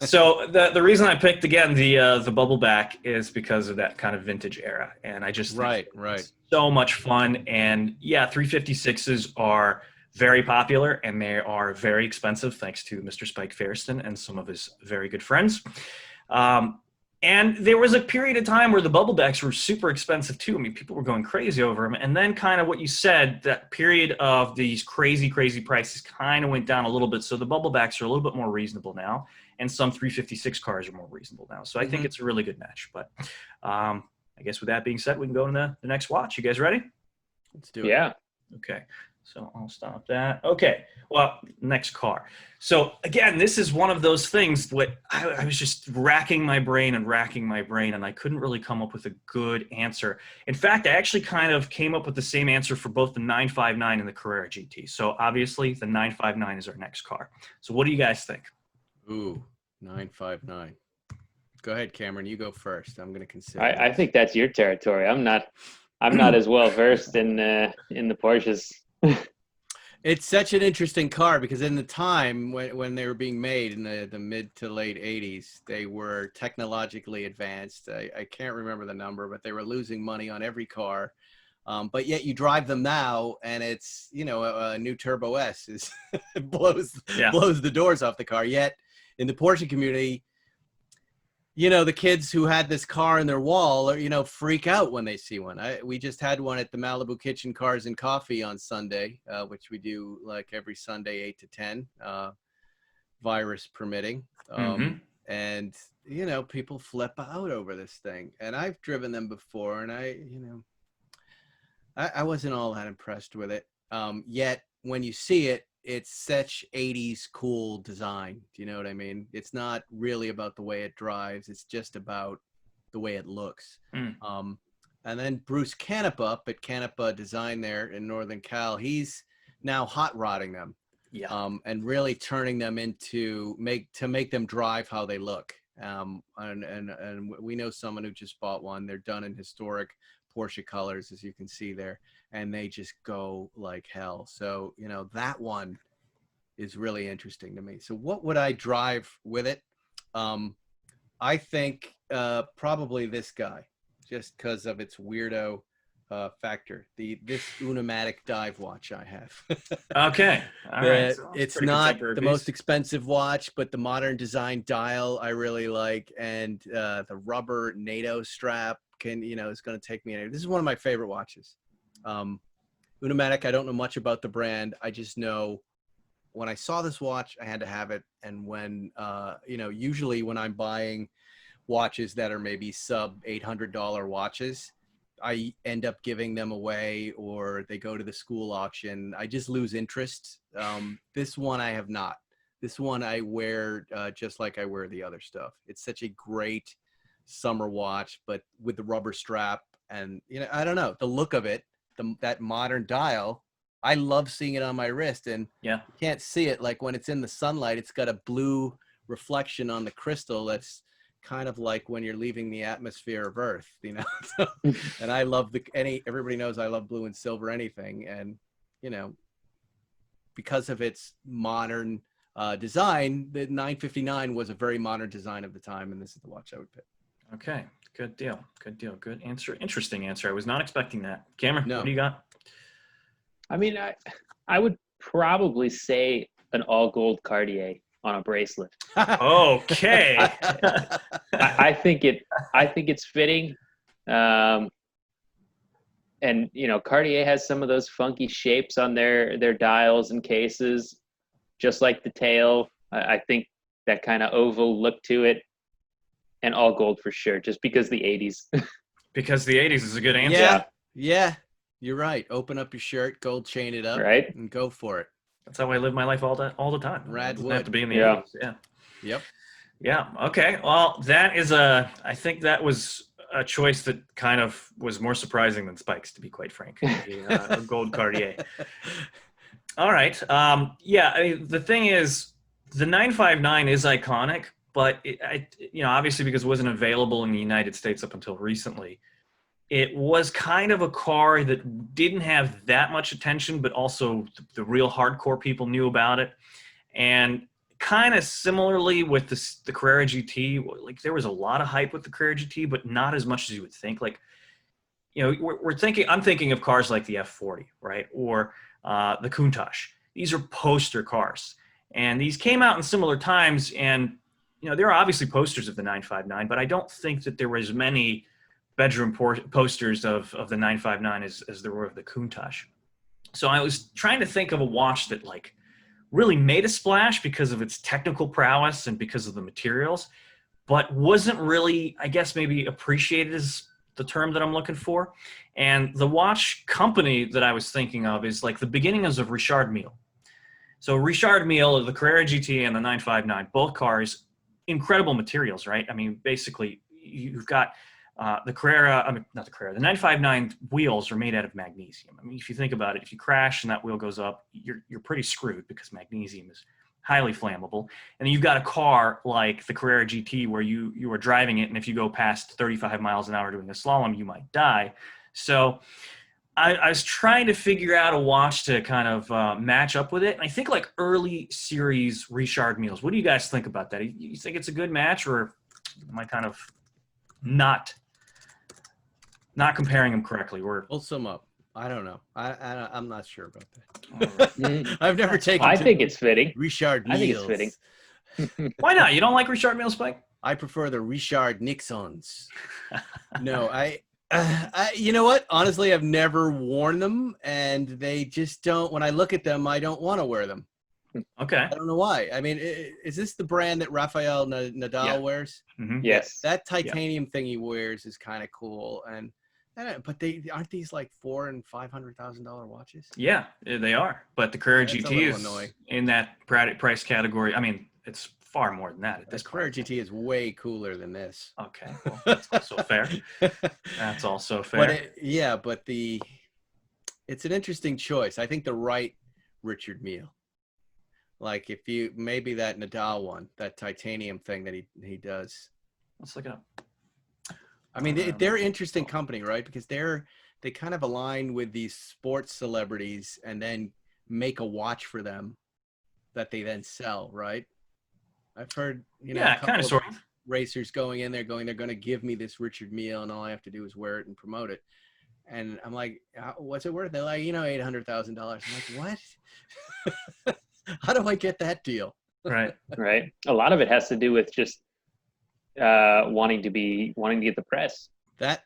So the reason I picked again the Bubbleback is because of that kind of vintage era, and I just think it's so much fun. And yeah, 356s are very popular, and they are very expensive thanks to Mr. Spike Feresten and some of his very good friends. And there was a period of time where the Bubblebacks were super expensive too. I mean, people were going crazy over them. And then kind of what you said, that period of these crazy prices kind of went down a little bit. So the Bubblebacks are a little bit more reasonable now. And some 356 cars are more reasonable now. So I think it's a really good match. But I guess with that being said, we can go to the next watch. You guys ready? Let's do it. Yeah. Okay. So I'll stop that. Okay. Well, next car. So again, this is one of those things what I was just racking my brain, and I couldn't really come up with a good answer. In fact, I actually kind of came up with the same answer for both the 959 and the Carrera GT. So obviously the 959 is our next car. So what do you guys think? Ooh, 959. Go ahead, Cameron. You go first. I'm going to consider. I think that's your territory. I'm not as well versed in the Porsches. It's such an interesting car because in the time when they were being made in the mid to late 80s, they were technologically advanced. I can't remember the number, but they were losing money on every car. But yet you drive them now and it's, a new Turbo S blows the doors off the car. Yet in the Porsche community, the kids who had this car in their wall, or, freak out when they see one. We just had one at the Malibu Kitchen Cars and Coffee on Sunday, which we do like every Sunday, 8 to 10, virus permitting. And, people flip out over this thing. And I've driven them before, and I wasn't all that impressed with it. Yet when you see it, it's such 80s cool design. Do you know what I mean? It's not really about the way it drives. It's just about the way it looks. And then Bruce Canepa at Canepa Design there in Northern Cal, he's now hot rodding them. And really turning them into make them drive how they look. And we know someone who just bought one. They're done in historic Porsche colors, as you can see there, and they just go like hell. So that one is really interesting to me. So what would I drive with it? I think probably this guy, just because of its weirdo factor. This Unimatic dive watch I have. Okay, all right. So it's not the most expensive watch, but the modern design dial I really like, and the rubber NATO strap is going to take me anywhere. This is one of my favorite watches. Unimatic, I don't know much about the brand. I just know when I saw this watch, I had to have it. And when, usually when I'm buying watches that are maybe sub $800 watches, I end up giving them away or they go to the school auction. I just lose interest. This one I have not. This one I wear just like I wear the other stuff. It's such a great summer watch, but with the rubber strap and I don't know, the look of it, that modern dial, I love seeing it on my wrist. And you can't see it like when it's in the sunlight. It's got a blue reflection on the crystal that's kind of like when you're leaving the atmosphere of Earth, So, and I love everybody knows I love blue and silver anything, and because of its modern design, the 959 was a very modern design of the time, and this is the watch I would pick. Okay, good deal. Good answer. Interesting answer. I was not expecting that. Cameron, what do you got? I mean, I would probably say an all gold Cartier on a bracelet. Okay. I think it's fitting. And Cartier has some of those funky shapes on their dials and cases, just like the tail. I think that kind of oval look to it. And all gold for sure, just because the 80s. Because the 80s is a good answer. Yeah, you're right. Open up your shirt, gold chain it up, right, and go for it. That's how I live my life all the time. Rad wood. Have to be in the 80s. Yeah. Yep. Yeah. Okay. Well, I think that was a choice that kind of was more surprising than Spike's, to be quite frank. A gold Cartier. All right. The thing is, the 959 is iconic. But obviously because it wasn't available in the United States up until recently, it was kind of a car that didn't have that much attention, but also the real hardcore people knew about it. And kind of similarly with the Carrera GT, like there was a lot of hype with the Carrera GT, but not as much as you would think. Like, I'm thinking of cars like the F40, right? Or the Countach. These are poster cars. And these came out in similar times, and there are obviously posters of the 959, but I don't think that there were as many bedroom posters of the 959 as there were of the Countach. So I was trying to think of a watch that like really made a splash because of its technical prowess and because of the materials, but wasn't really, I guess, maybe appreciated is the term that I'm looking for. And the watch company that I was thinking of is like the beginnings of Richard Mille. So Richard Mille, the Carrera GT and the 959, both cars, incredible materials, right? I mean, basically, you've got the 959 wheels are made out of magnesium. I mean, if you think about it, if you crash and that wheel goes up, you're pretty screwed because magnesium is highly flammable. And then you've got a car like the Carrera GT where you are driving it, and if you go past 35 miles an hour doing a slalom, you might die. So I was trying to figure out a watch to kind of match up with it. And I think like early series Richard Mille's. What do you guys think about that? You think it's a good match, or am I kind of not comparing them correctly? We'll sum up. I don't know. I'm not sure about Right. that. I've never taken. I think it's fitting. Richard Mille. I think it's fitting. Why not? You don't like Richard Mille, Spike? I prefer the Richard Nixons. No, you know what? Honestly, I've never worn them, and they just don't. When I look at them, I don't want to wear them. Okay. I don't know why. I mean, is this the brand that Rafael Nadal wears? Mm-hmm. Yes. That titanium thing he wears is kind of cool, but they aren't these like $400,000 and $500,000 watches? Yeah, they are. But the Carrera That's a GT little is annoying. in that price category. I mean, it's far more than that at this This Carrera point. GT is way cooler than this. Okay, well, that's also fair. That's also fair. But it's an interesting choice. I think the right Richard Mille. Like if you maybe that Nadal one, that titanium thing that he does. Let's look it up. I mean, they're interesting company, right? Because they kind of align with these sports celebrities and then make a watch for them that they then sell, right? I've heard, Yeah, kind of sort of. racers going in there they're going to give me this Richard Mille and all I have to do is wear it and promote it. And I'm like, what's it worth? They're like, $800,000. I'm like, what? How do I get that deal? Right. Right. A lot of it has to do with just wanting to get the press. That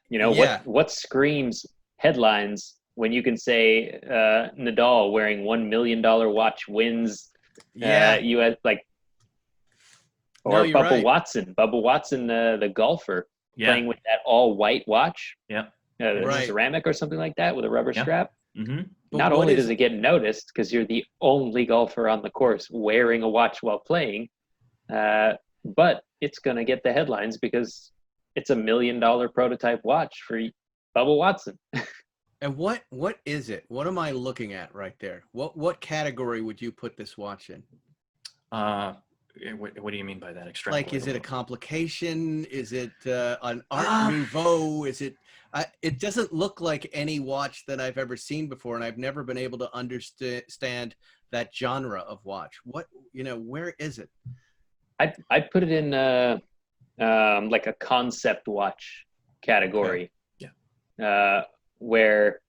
what screams headlines when you can say Nadal wearing $1 million watch wins US or you're Bubba right. Watson, the golfer, playing with that all white watch. Yeah. Right. Ceramic or something like that with a rubber strap. Mm-hmm. Not only does it get noticed because you're the only golfer on the course wearing a watch while playing, but it's going to get the headlines because it's $1 million prototype watch for Bubba Watson. And what is it? What am I looking at right there? What category would you put this watch in? What do you mean by that? Like, is it a complication? Is it an Art Nouveau? Is it? It doesn't look like any watch that I've ever seen before, and I've never been able to understand that genre of watch. Where is it? I'd put it in like a concept watch category. Okay. Yeah. Where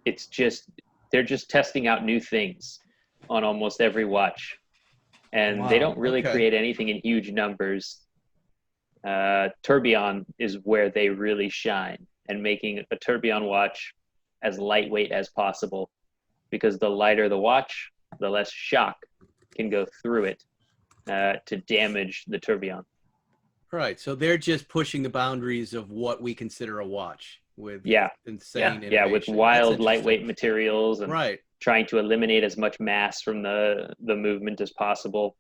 they're just testing out new things on almost every watch. And they don't really create anything in huge numbers. Tourbillon is where they really shine, and making a Tourbillon watch as lightweight as possible, because the lighter the watch, the less shock can go through it to damage the tourbillon. Right. So they're just pushing the boundaries of what we consider a watch with insane innovation. Yeah, with wild lightweight materials and trying to eliminate as much mass from the movement as possible.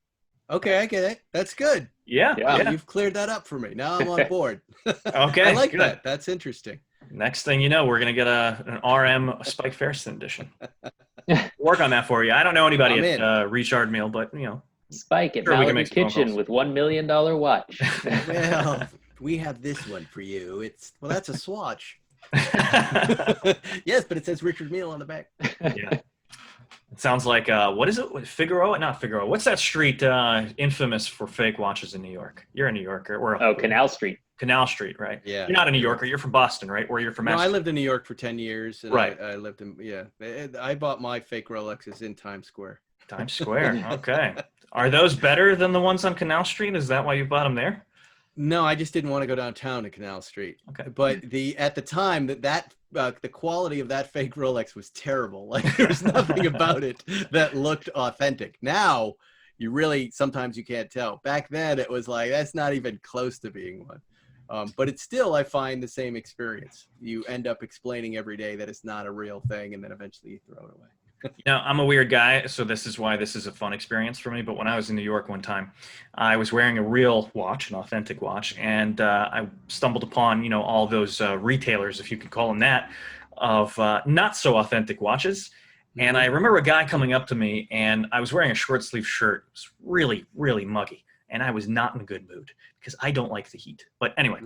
Okay, I get it. That's good. Yeah. You've cleared that up for me. Now I'm on board. Okay. I like good. that. That's interesting. Next thing you know, we're going to get an RM Spike Feresten edition. Work on that for you. I don't know anybody at Richard Mille, but, Spike at sure, Malibu Kitchen with $1 million watch. Well, we have this one for you. That's a swatch. Yes, but it says Richard Mille on the back. Yeah. It sounds like, what is it? Figaro? Not Figaro. What's that street infamous for fake watches in New York? You're a New Yorker. Canal Street. Canal Street, right? Yeah. You're not a New Yorker. You're from Boston, right? Or you're from No, I lived in New York for 10 years. And right. I lived in, I bought my fake Rolexes in Times Square. Times Square. Okay. Are those better than the ones on Canal Street? Is that why you bought them there? No, I just didn't want to go downtown to Canal Street. Okay. But at the time the quality of that fake Rolex was terrible. Like there was nothing about it that looked authentic. Now you really, sometimes you can't tell. Back then it was like, that's not even close to being one. But it's still, I find the same experience. You end up explaining every day that it's not a real thing, and then eventually you throw it away. I'm a weird guy, so this is why this is a fun experience for me. But when I was in New York one time, I was wearing a real watch, an authentic watch, and I stumbled upon, all those retailers, if you could call them that, of not so authentic watches. And I remember a guy coming up to me, and I was wearing a short sleeve shirt. It was really, really muggy, and I was not in a good mood because I don't like the heat. But anyway,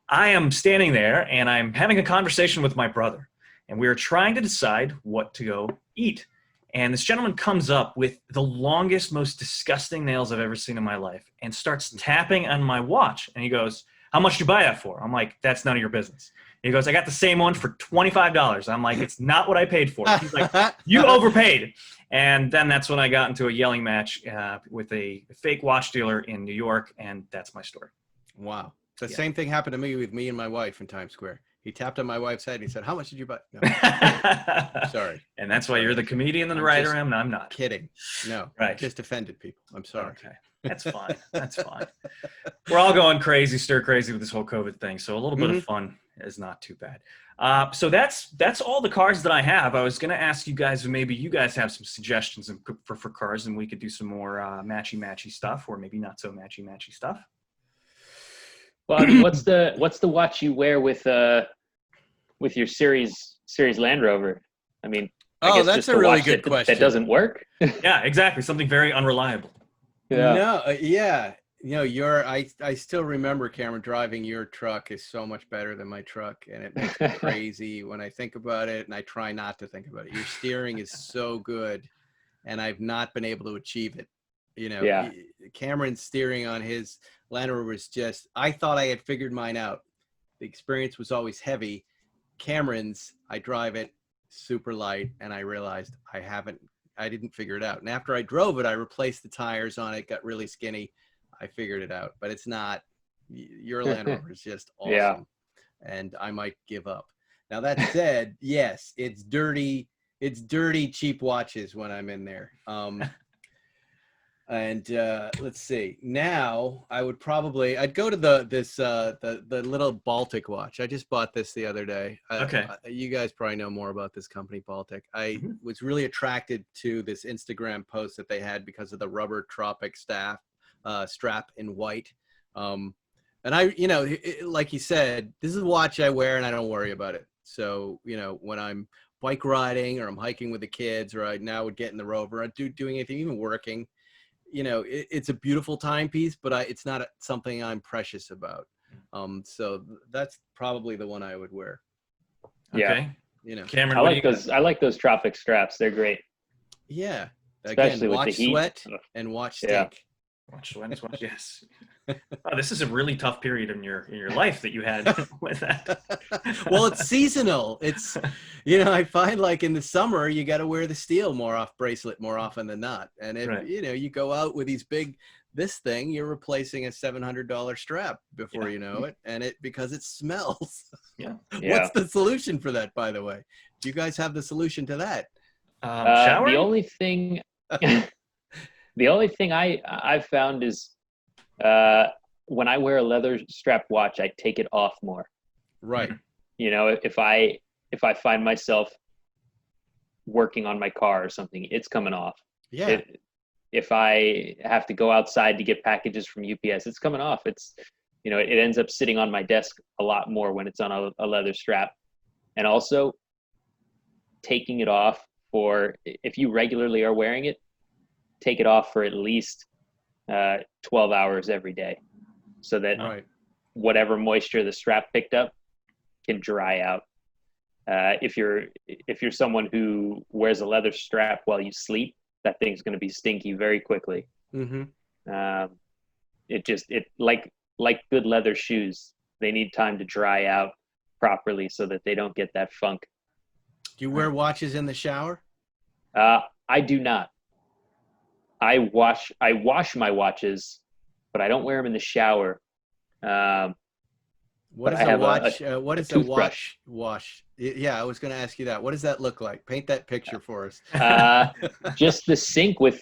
I am standing there, and I'm having a conversation with my brother. and we were trying to decide what to go eat. And this gentleman comes up with the longest, most disgusting nails I've ever seen in my life and starts tapping on my watch. And he goes, "How much did you buy that for?" I'm like, "That's none of your business." He goes, "I got the same one for $25. I'm like, "It's not what I paid for." He's like, "You overpaid." And then that's when I got into a yelling match with a fake watch dealer in New York. And that's my story. Wow. The same thing happened to me with me and my wife in Times Square. He tapped on my wife's head and he said, "How much did you buy?" No. Sorry. And that's why you're the comedian and the writer, and I'm not. Kidding. No. Right. I just offended people. I'm sorry. Okay. That's fine. That's fine. We're all going crazy, stir crazy with this whole COVID thing. So a little bit of fun is not too bad. So that's all the cars that I have. I was going to ask you guys if maybe you guys have some suggestions for cars, and we could do some more matchy stuff, or maybe not so matchy stuff. Well, I mean, what's the watch you wear with your series Land Rover? I mean, I guess that's just a the really watch good question. That doesn't work. Yeah, exactly. Something very unreliable. Yeah. No, yeah. You know, I still remember, Cameron, driving your truck is so much better than my truck, and it makes me crazy when I think about it, and I try not to think about it. Your steering is so good, and I've not been able to achieve it. You know, Cameron's steering on his Land Rover was just, I thought I had figured mine out. The experience was always heavy. Cameron's, I drive it super light, and I realized I didn't figure it out. And after I drove it, I replaced the tires on it, got really skinny. I figured it out, but it's not, your Land Rover is just awesome. Yeah. And I might give up. Now that said, yes, it's dirty, cheap watches when I'm in there. And let's see. Now I'd go to the little Baltic watch. I just bought this the other day. Okay. You guys probably know more about this company, Baltic. I was really attracted to this Instagram post that they had because of the rubber Tropic strap in white. And I, you know, like you said, this is a watch I wear and I don't worry about it. So, you know, when I'm bike riding or I'm hiking with the kids, or I now would get in the Rover, I'd doing anything, even working. You know, it's a beautiful timepiece, but it's not something I'm precious about. So that's probably the one I would wear. Yeah. Okay. You know, Cameron, I like those Tropic straps. They're great. Yeah. Especially Again, with watch the heat. Sweat and watch Stink. Yeah. Watch, yes. Oh, this is a really tough period in your life that you had with that. Well, it's seasonal. It's, you know, I find like in the summer you got to wear the steel bracelet more often than not. And if you know, you go out with this thing, you're replacing a $700 strap before you know it, and because it smells. Yeah. What's the solution for that, by the way? Do you guys have the solution to that? Shower? The only thing I've found is when I wear a leather strap watch, I take it off more. Right. You know, if I find myself working on my car or something, it's coming off. Yeah. If I have to go outside to get packages from UPS, it's coming off. It's, you know, it ends up sitting on my desk a lot more when it's on a leather strap. And also taking it off if you regularly are wearing it, take it off for at least 12 hours every day, so that whatever moisture the strap picked up can dry out. If you're someone who wears a leather strap while you sleep, that thing's going to be stinky very quickly. It like good leather shoes, they need time to dry out properly so that they don't get that funk. Do you wear watches in the shower? I do not. I wash my watches, but I don't wear them in the shower. What is a watch? What is a watch wash? Yeah, I was going to ask you that. What does that look like? Paint that picture for us. Just the sink with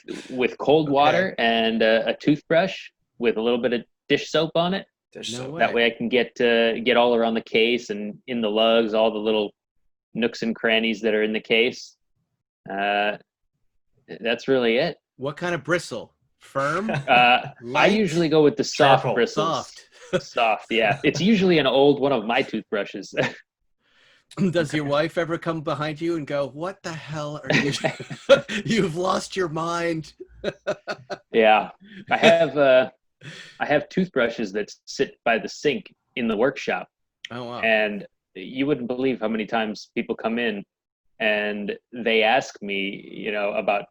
cold water and a toothbrush with a little bit of dish soap on it. That way I can get all around the case and in the lugs, all the little nooks and crannies that are in the case. That's really it. What kind of bristle? Firm? I usually go with the soft Charcoal. bristles. Soft, yeah. It's usually an old one of my toothbrushes. Does your wife ever come behind you and go, "What the hell are you? You've lost your mind." Yeah, I have toothbrushes that sit by the sink in the workshop. Oh wow! And you wouldn't believe how many times people come in and they ask me, about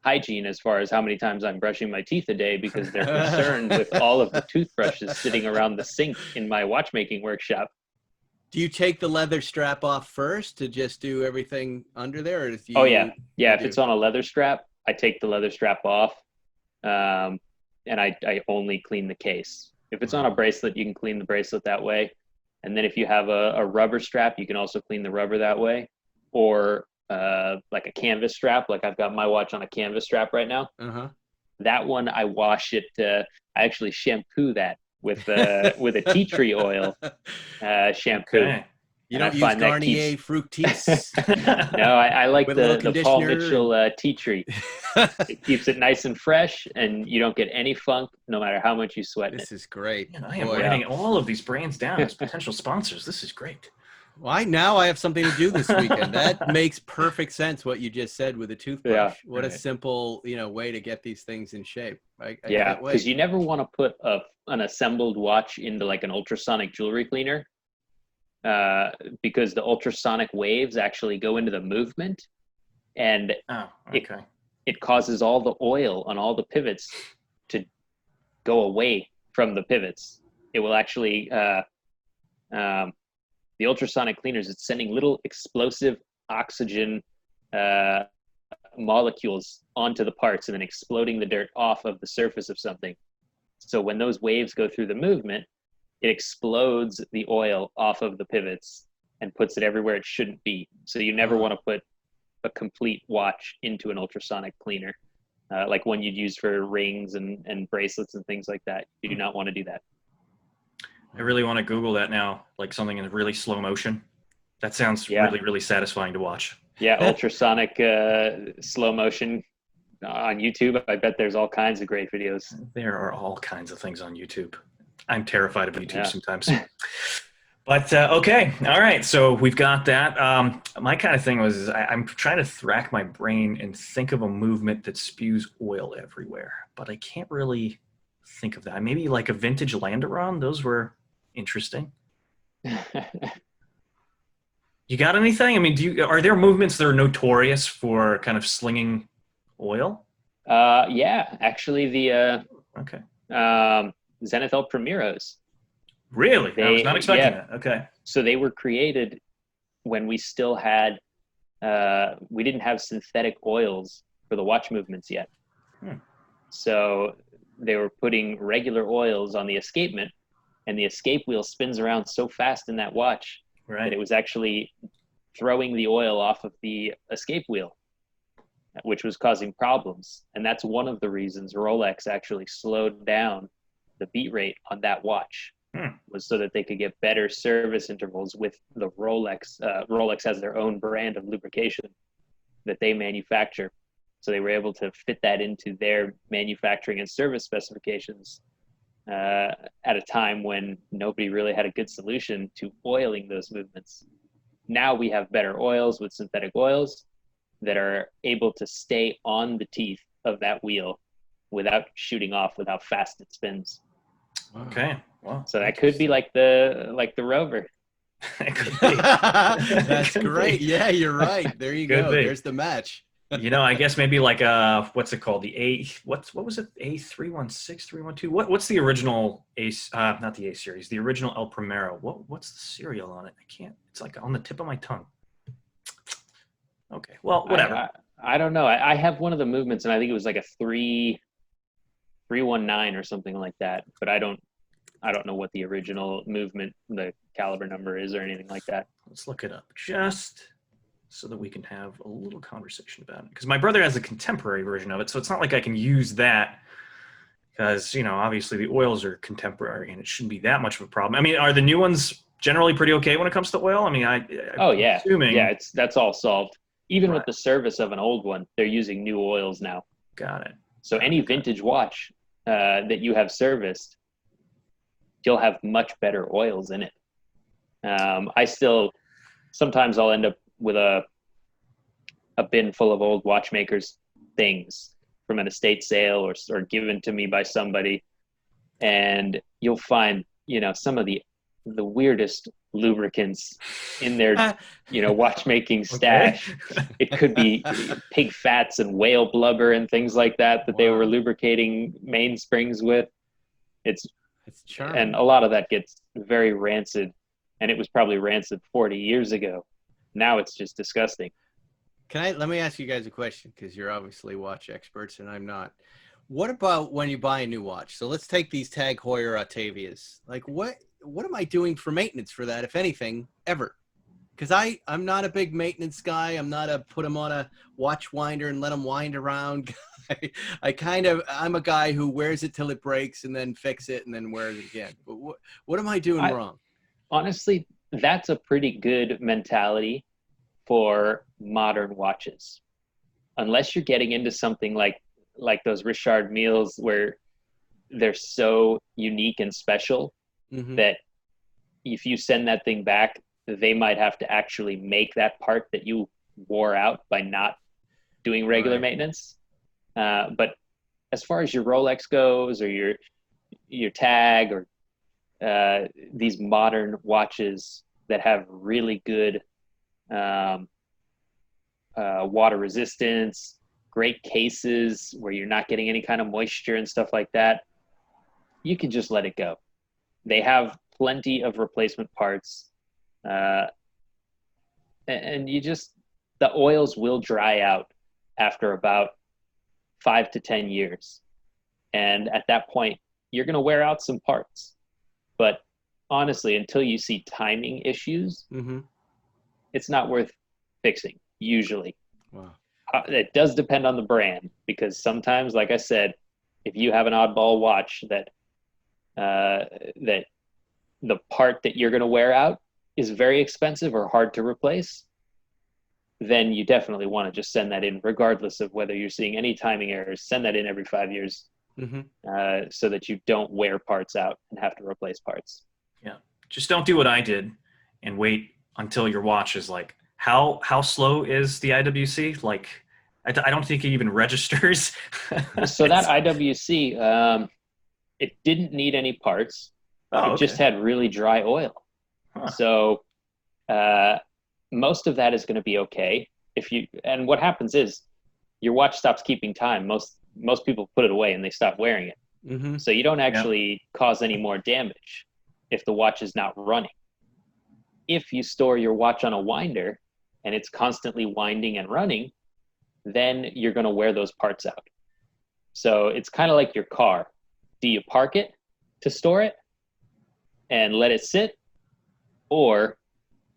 hygiene as far as how many times I'm brushing my teeth a day, because they're concerned with all of the toothbrushes sitting around the sink in my watchmaking workshop. Do you take the leather strap off first to just do everything under there? Or Oh yeah. If it's on a leather strap, I take the leather strap off, and I only clean the case. If it's on a bracelet, you can clean the bracelet that way. And then if you have a rubber strap, you can also clean the rubber that way. Or like a canvas strap, like I've got my watch on a canvas strap right now. That one, I wash it. I actually shampoo that with a tea tree oil shampoo. Okay. You don't use Garnier Fructis? No, I like the Paul Mitchell tea tree. It keeps it nice and fresh, and you don't get any funk no matter how much you sweat. This is great. Man, I am writing all of these brands down as potential sponsors. This is great. Well, now I have something to do this weekend. That makes perfect sense what you just said with a toothbrush. Yeah, what a simple, way to get these things in shape. I yeah, because you never want to put an assembled watch into like an ultrasonic jewelry cleaner, because the ultrasonic waves actually go into the movement, and it causes all the oil on all the pivots to go away from the pivots. It will actually the ultrasonic cleaners, it's sending little explosive oxygen molecules onto the parts and then exploding the dirt off of the surface of something. So when those waves go through the movement, it explodes the oil off of the pivots and puts it everywhere it shouldn't be. So you never want to put a complete watch into an ultrasonic cleaner, like one you'd use for rings and bracelets and things like that. You do not want to do that. I really want to Google that now, like something in really slow motion. That sounds really, really satisfying to watch. Yeah, ultrasonic slow motion on YouTube. I bet there's all kinds of great videos. There are all kinds of things on YouTube. I'm terrified of YouTube sometimes. But okay, all right. So we've got that. My kind of thing was I'm trying to rack my brain and think of a movement that spews oil everywhere, but I can't really think of that. Maybe like a vintage Landeron. Those were interesting. You got anything? I mean, are there movements that are notorious for kind of slinging oil? Yeah, actually the Zenith El Primeros. Really? I was not expecting that. Okay. So they were created when we still had, we didn't have synthetic oils for the watch movements yet. So they were putting regular oils on the escapement, and the escape wheel spins around so fast in that watch that it was actually throwing the oil off of the escape wheel, which was causing problems. And that's one of the reasons Rolex actually slowed down the beat rate on that watch, was so that they could get better service intervals with the Rolex. Rolex has their own brand of lubrication that they manufacture. So they were able to fit that into their manufacturing and service specifications at a time when nobody really had a good solution to oiling those movements. Now we have better oils with synthetic oils that are able to stay on the teeth of that wheel without shooting off with how fast it spins. Okay. Wow. So that could be like the Rover. It could be. That's great. Yeah, you're right. There you go. There's the match. I guess maybe like what's it called? What was it? A316, 312. What's the original not the A series, the original El Primero. What's the serial on it? I can't. It's like on the tip of my tongue. Okay. Well, whatever. I don't know. I have one of the movements, and I think it was like a 319 or something like that. But I don't know what the original movement, the caliber number is, or anything like that. Let's look it up just so that we can have a little conversation about it. Because my brother has a contemporary version of it, so it's not like I can use that. Because obviously the oils are contemporary, and it shouldn't be that much of a problem. I mean, are the new ones generally pretty okay when it comes to oil? I mean, assuming... that's all solved. Even with the service of an old one, they're using new oils now. Got it. So any vintage watch that you have serviced, you'll have much better oils in it. Sometimes I'll end up with a bin full of old watchmakers things from an estate sale or given to me by somebody, and you'll find some of the the weirdest lubricants in their, watchmaking stash. Okay. It could be pig fats and whale blubber and things like that they were lubricating mainsprings with. It's charming. And a lot of that gets very rancid, and it was probably rancid 40 years ago. Now it's just disgusting. Let me ask you guys a question, because you're obviously watch experts and I'm not. What about when you buy a new watch? So let's take these Tag Heuer Octavias. Like, what am I doing for maintenance for that, if anything, ever? Because I'm not a big maintenance guy. I'm not a put them on a watch winder and let them wind around. I'm a guy who wears it till it breaks and then fix it and then wears it again. But what am I doing wrong? Honestly, that's a pretty good mentality for modern watches. Unless you're getting into something like those Richard Mille's where they're so unique and special that if you send that thing back, they might have to actually make that part that you wore out by not doing regular maintenance. But as far as your Rolex goes, or your Tag, or these modern watches that have really good water resistance, great cases where you're not getting any kind of moisture and stuff like that, you can just let it go. They have plenty of replacement parts, and the oils will dry out after about 5 to 10 years. And at that point, you're going to wear out some parts. But honestly, until you see timing issues, it's not worth fixing, usually. Wow. It does depend on the brand, because sometimes, like I said, if you have an oddball watch that the part that you're going to wear out is very expensive or hard to replace, then you definitely want to just send that in, regardless of whether you're seeing any timing errors. Send that in every 5 years, so that you don't wear parts out and have to replace parts. Yeah, just don't do what I did and wait until your watch is like, how slow is the IWC? Like, I don't think it even registers. So that IWC, it didn't need any parts. It just had really dry oil. So most of that is going to be okay. And what happens is your watch stops keeping time. Most people put it away and they stop wearing it. So you don't actually cause any more damage if the watch is not running. If you store your watch on a winder and it's constantly winding and running, then you're going to wear those parts out. So it's kind of like your car. Do you park it to store it and let it sit? Or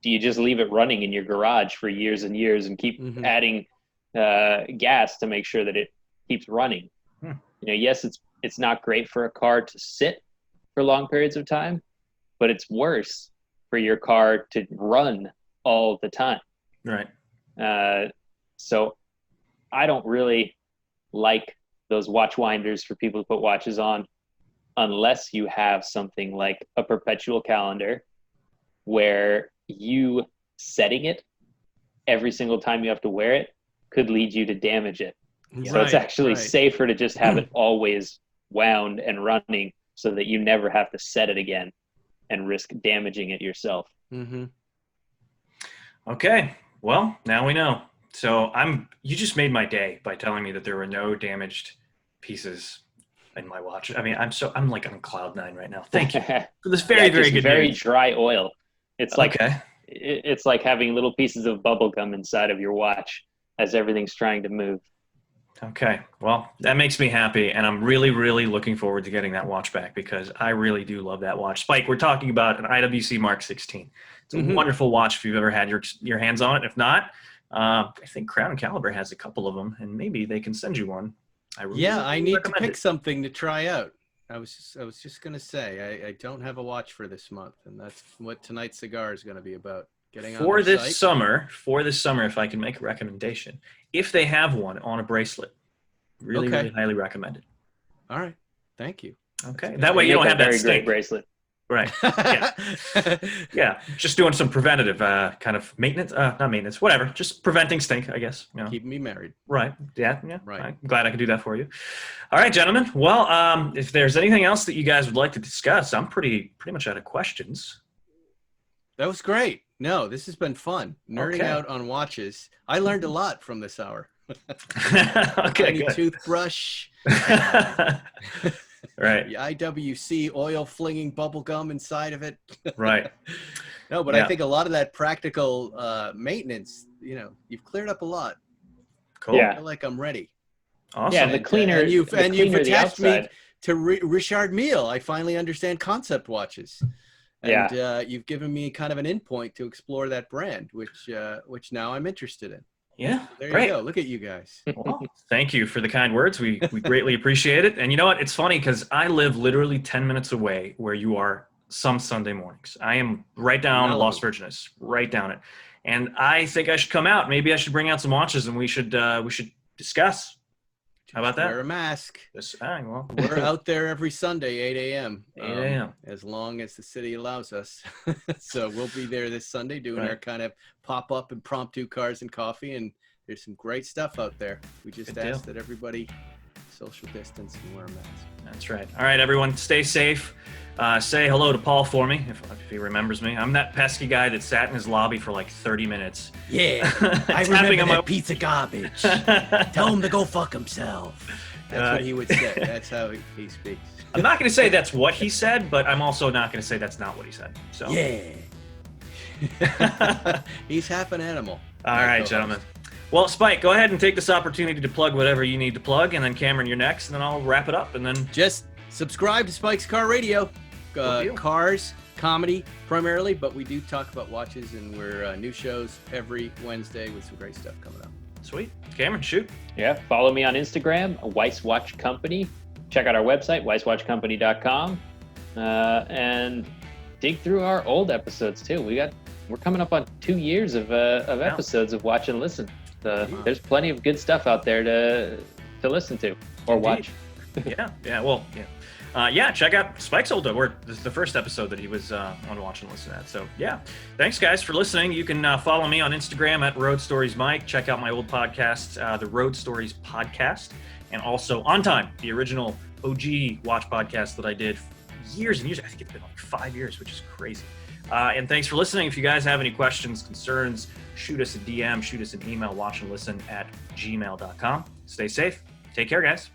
do you just leave it running in your garage for years and years and keep adding gas to make sure that it keeps running? Yes, it's not great for a car to sit for long periods of time, but it's worse for your car to run all the time. Right. So I don't really like those watch winders for people to put watches on, unless you have something like a perpetual calendar where you setting it every single time you have to wear it could lead you to damage it. So it's actually safer to just have it always wound and running, so that you never have to set it again and risk damaging it yourself. Okay, well, now we know. So you just made my day by telling me that there were no damaged pieces in my watch. I mean, I'm like on cloud 9 right now. Thank you for this very good very news. Dry oil. It's like it's like having little pieces of bubble gum inside of your watch as everything's trying to move. Okay, well, that makes me happy, and I'm really, really looking forward to getting that watch back, because I really do love that watch. Spike, we're talking about an Iwc Mark 16. It's a wonderful watch if you've ever had your hands on it. If not, I think Crown & Caliber has a couple of them, and maybe they can send you one. I need to pick something to try out. I was just going to say, I don't have a watch for this month, and that's what tonight's cigar is going to be about. For this summer, if I can make a recommendation, if they have one on a bracelet, really highly recommended. All right, thank you. Okay, that way you don't have that stink. Great bracelet. Right. Yeah. Just doing some preventative kind of maintenance, not maintenance, whatever. Just preventing stink, I guess. Keeping me married. Right. Yeah. Right. I'm glad I could do that for you. All right, gentlemen. Well, if there's anything else that you guys would like to discuss, I'm pretty much out of questions. That was great. No, this has been fun. Nerding out on watches. I learned a lot from this hour. Okay, Tiny toothbrush. Right. The IWC oil flinging bubble gum inside of it. Right. No, but I think a lot of that practical maintenance, you've cleared up a lot. Cool. Yeah. I feel like I'm ready. Awesome. Yeah, the cleaner. And you've attached me to Richard Mille. I finally understand concept watches. And you've given me kind of an endpoint to explore that brand, which now I'm interested in. Yeah. There great. you go. Look at you guys. Well, thank you for the kind words. We greatly appreciate it. And you know what? It's funny because I live literally 10 minutes away where you are some Sunday mornings. I am right down Las Virgenes, right down it. And I think I should come out. Maybe I should bring out some watches and we should discuss. How about that? Wear a mask. Well, we're out there every Sunday, 8 a.m. 8 a.m. As long as the city allows us. So we'll be there this Sunday doing our kind of pop-up impromptu cars and coffee. And there's some great stuff out there. We just ask that everybody social distance and wear a mask. That's right. All right, everyone, stay safe. Say hello to Paul for me, if he remembers me. I'm that pesky guy that sat in his lobby for like 30 minutes. Yeah, I remember that piece of garbage. Tell him to go fuck himself. That's what he would say. That's how he speaks. I'm not going to say that's what he said, but I'm also not going to say that's not what he said. So yeah. He's half an animal. All right, gentlemen. Well, Spike, go ahead and take this opportunity to plug whatever you need to plug, and then Cameron, you're next, and then I'll wrap it up, and then just subscribe to Spike's Car Radio. Cars, comedy primarily, but we do talk about watches, and we're new shows every Wednesday with some great stuff coming up. Sweet. Cameron, shoot. Yeah, follow me on Instagram, Weiss Watch Company. Check out our website, weisswatchcompany.com, and dig through our old episodes too. We're coming up on 2 years of episodes of Watch and Listen. There's plenty of good stuff out there to listen to or watch. Check out Spike's old. This is the first episode that he was on Watch and Listen at. So yeah, thanks guys for listening. You can follow me on Instagram at Road Stories Mike. Check out my old podcast, the Road Stories Podcast, and also On Time, the original OG watch podcast that I did years and years. I think it's been like 5 years, which is crazy. And thanks for listening. If you guys have any questions, concerns, shoot us a DM, shoot us an email, watchandlisten@gmail.com. Stay safe. Take care, guys.